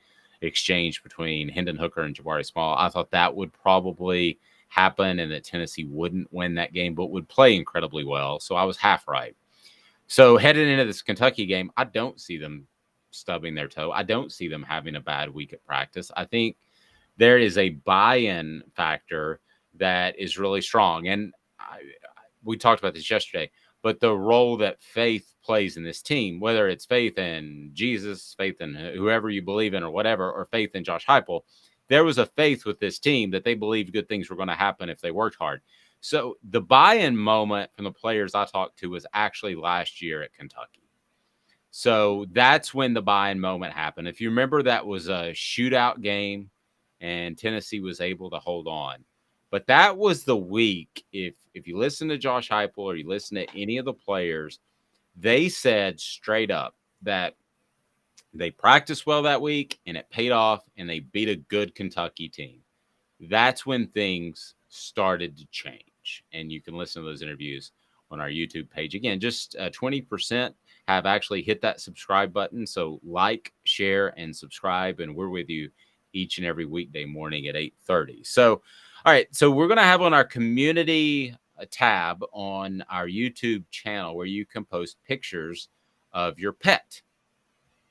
exchange between Hendon Hooker and Jabari Small, I thought that would probably happen and that Tennessee wouldn't win that game, but would play incredibly well. So I was half right. So heading into this Kentucky game, I don't see them stubbing their toe. I don't see them having a bad week at practice. I think there is a buy-in factor that is really strong. And we talked about this yesterday, but the role that faith plays in this team, whether it's faith in Jesus, faith in whoever you believe in or whatever, or faith in Josh Heupel, there was a faith with this team that they believed good things were going to happen if they worked hard. So the buy-in moment from the players I talked to was actually last year at Kentucky. So that's when the buy-in moment happened. If you remember, that was a shootout game and Tennessee was able to hold on. But that was the week, if you listen to Josh Heupel or you listen to any of the players, they said straight up that they practiced well that week and it paid off and they beat a good Kentucky team. That's when things started to change. And you can listen to those interviews on our YouTube page. Again, just 20% have actually hit that subscribe button. So like, share, and subscribe. And we're with you each and every weekday morning at 8:30. So, all right. So we're going to have on our community tab on our YouTube channel where you can post pictures of your pet.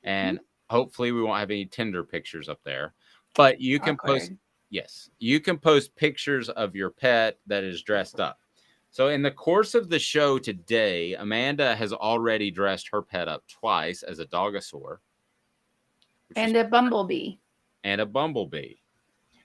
And hopefully we won't have any Tinder pictures up there, but you can post. Yes, you can post pictures of your pet that is dressed up. So in the course of the show today, Amanda has already dressed her pet up twice as a dogosaur. And a bumblebee. And a bumblebee.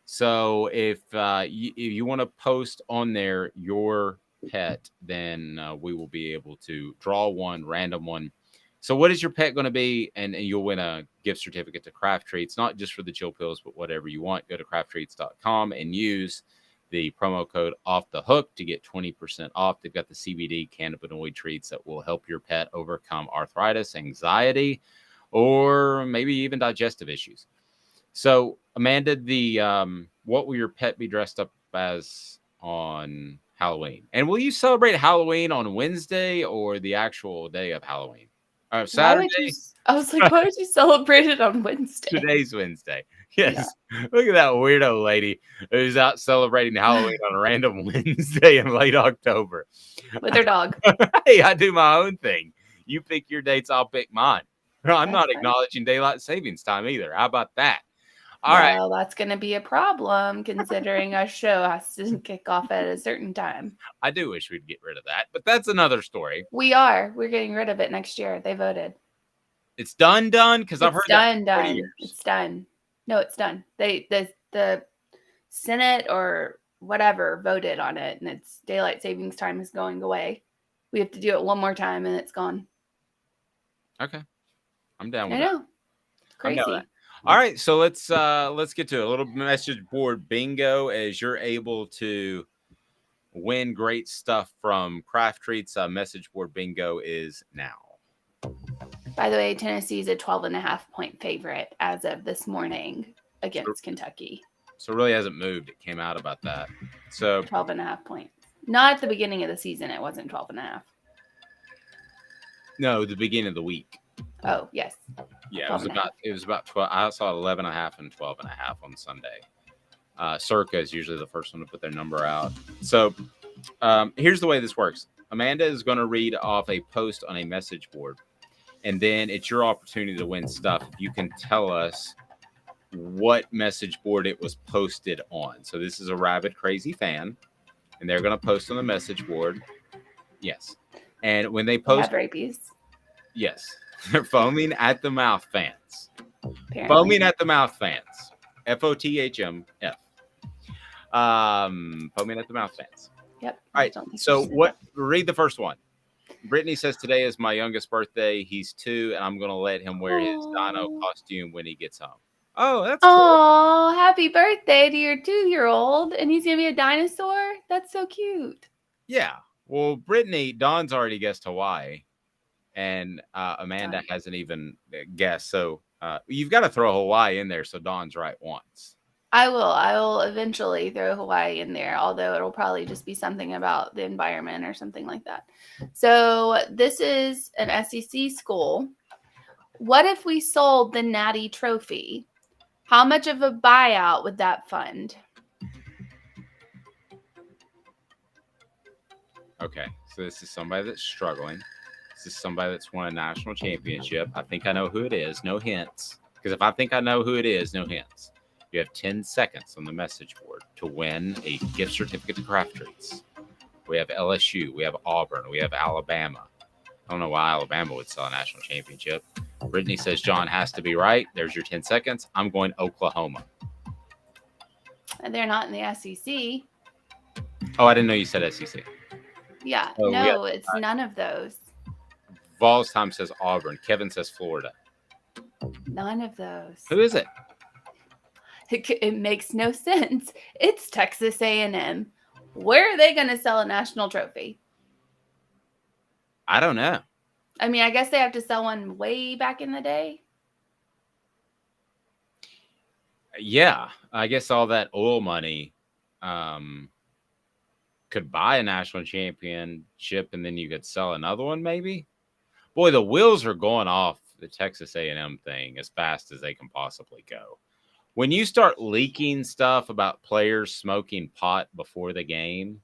So if you want to post on there your pet, then we will be able to draw one, random one, So what is your pet going to be? And you'll win a gift certificate to Craft Treats, not just for the chill pills, but whatever you want. Go to crafttreats.com and use the promo code Off the Hook to get 20% off. They've got the CBD cannabinoid treats that will help your pet overcome arthritis, anxiety, or maybe even digestive issues. So, Amanda, what will your pet be dressed up as on Halloween? And will you celebrate Halloween on Wednesday or the actual day of Halloween? Saturday? I was like, why would you celebrate it on Wednesday? Today's Wednesday. Yes. Yeah. Look at that weirdo lady who's out celebrating Halloween on a random Wednesday in late October. With her dog. Hey, I do my own thing. You pick your dates, I'll pick mine. I'm not That's acknowledging daylight savings time either. How about that? All well, right. That's going to be a problem considering our show has to kick off at a certain time. I do wish we'd get rid of that, but that's another story. We're getting rid of it next year. They voted. It's done? Because I've heard done. Years. It's done. No, it's done. The Senate or whatever voted on it, and it's daylight savings time is going away. We have to do it one more time, and it's gone. Okay, I'm down with I that. know. Crazy. All right, so let's get to a little message board bingo as you're able to win great stuff from Craft Treats. Message board bingo is now. By the way, Tennessee is a 12.5-point favorite as of this morning against Kentucky. So it really hasn't moved. It came out about that. So 12.5 points. Not at the beginning of the season. It wasn't 12.5. No, the beginning of the week. Oh, yes. Yeah, it was about 12. I saw 11.5 and 12.5 on Sunday. Circa is usually the first one to put their number out. So here's the way this works. Amanda is going to read off a post on a message board, and then it's your opportunity to win stuff. You can tell us what message board it was posted on. So this is a rabid crazy fan, and they're going to post on the message board. Yes. And when they post rabies. Yes. They're foaming at the mouth fans. Apparently. Foaming at the mouth fans. FOTHMF. Foaming at the mouth fans. Yep. All right. So read the first one. Brittany says today is my youngest birthday. He's 2, and I'm going to let him wear his dino costume when he gets home. Oh, that's cool. Oh, happy birthday to your 2-year-old. And he's going to be a dinosaur? That's so cute. Yeah. Well, Brittany, Dawn's already guessed Hawaii, and Amanda hasn't even guessed. So you've got to throw Hawaii in there so Dawn's right once. I will eventually throw Hawaii in there, although it'll probably just be something about the environment or something like that. So this is an SEC school. What if we sold the Natty Trophy? How much of a buyout would that fund? Okay, so this is somebody that's struggling. This is somebody that's won a national championship. I think I know who it is. No hints. Because if I think I know who it is, no hints. You have 10 seconds on the message board to win a gift certificate to Craft Treats. We have LSU. We have Auburn. We have Alabama. I don't know why Alabama would sell a national championship. Brittany says John has to be right. There's your 10 seconds. I'm going Oklahoma. They're not in the SEC. Oh, I didn't know you said SEC. Yeah. Oh, no, it's none of those. Vols time says Auburn. Kevin says Florida. None of those. Who is it? It makes no sense. It's Texas A&M. Where are they going to sell a national trophy? I don't know. I mean, I guess they have to sell one way back in the day. Yeah, I guess all that oil money could buy a national championship, and then you could sell another one, maybe. Boy, the wheels are going off the Texas A&M thing as fast as they can possibly go. When you start leaking stuff about players smoking pot before the game,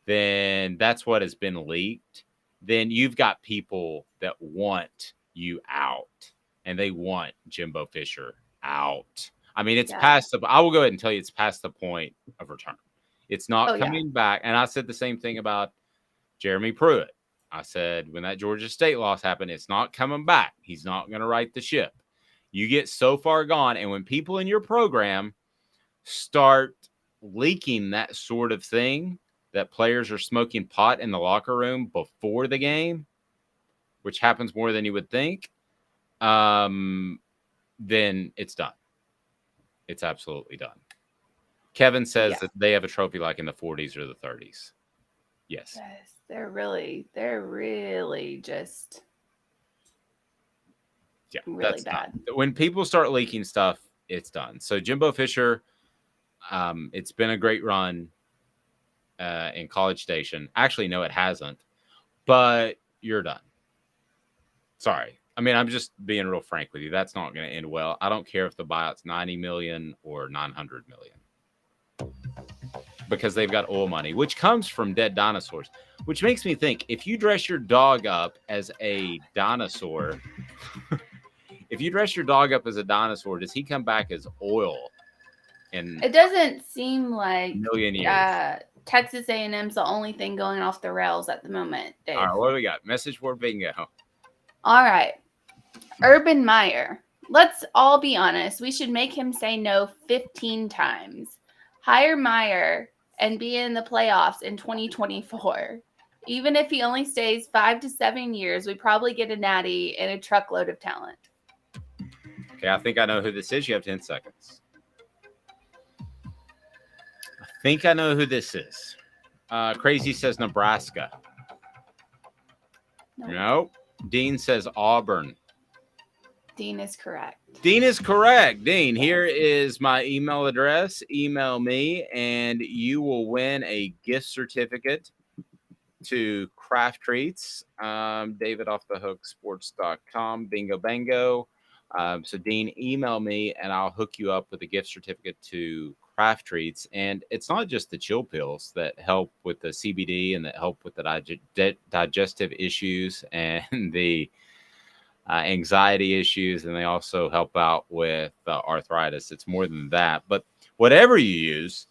then that's what has been leaked. Then you've got people that want you out, and they want Jimbo Fisher out. I mean, it's past I will go ahead and tell you it's past the point of return. It's not coming back. And I said the same thing about Jeremy Pruitt. I said when that Georgia State loss happened, it's not coming back. He's not going to right the ship. You get so far gone, and when people in your program start leaking that sort of thing, that players are smoking pot in the locker room before the game, which happens more than you would think, then it's done. It's absolutely done. Kevin says that they have a trophy like in the 40s or the 30s. Yes. Yes, they're really just really bad. When people start leaking stuff, it's done. So Jimbo Fisher, it's been a great run in College Station. Actually, no, it hasn't. But you're done. Sorry. I mean, I'm just being real frank with you. That's not going to end well. I don't care if the buyout's $90 million or $900 million. Because they've got oil money, which comes from dead dinosaurs, which makes me think, if you dress your dog up as a dinosaur, does he come back as oil in It doesn't seem like million years? Texas A&M's the only thing going off the rails at the moment, Dave. All right, what do we got? Message board bingo. All right. Urban Meyer. Let's all be honest. We should make him say no 15 times. Hire Meyer and be in the playoffs in 2024. Even if he only stays 5 to 7 years, we probably get a natty and a truckload of talent. Okay, I think I know who this is. You have 10 seconds. I think I know who this is. Crazy says Nebraska. No. Dean says Auburn. Dean is correct. Dean is correct. Dean, here is my email address. Email me, and you will win a gift certificate to Craft Treats. DavidOffTheHookSports.com. Bingo, bango. So, Dean, email me, and I'll hook you up with a gift certificate to Craft Treats. And it's not just the chill pills that help with the CBD and that help with the digestive issues and the anxiety issues, and they also help out with arthritis. It's more than that. But whatever you use,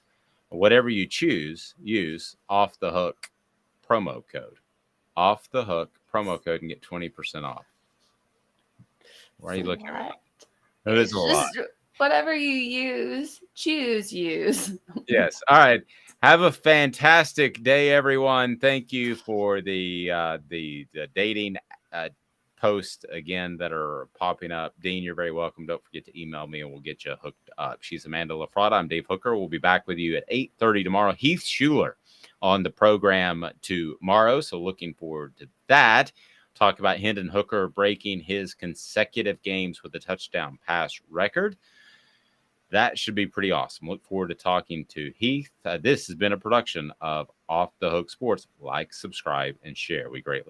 whatever you choose, use Off the Hook promo code. Off the Hook promo code and get 20% off. Why are you looking at it? That is a lot. Whatever you use, choose use. Yes. All right. Have a fantastic day, everyone. Thank you for the dating posts again that are popping up. Dean, you're very welcome. Don't forget to email me and we'll get you hooked up. She's Amanda LaFratta. I'm Dave Hooker. We'll be back with you at 8:30 tomorrow. Heath Schuler on the program tomorrow. So looking forward to that. Talk about Hendon Hooker breaking his consecutive games with a touchdown pass record. That should be pretty awesome. Look forward to talking to Heath. This has been a production of Off the Hook Sports. Like, subscribe, and share. We greatly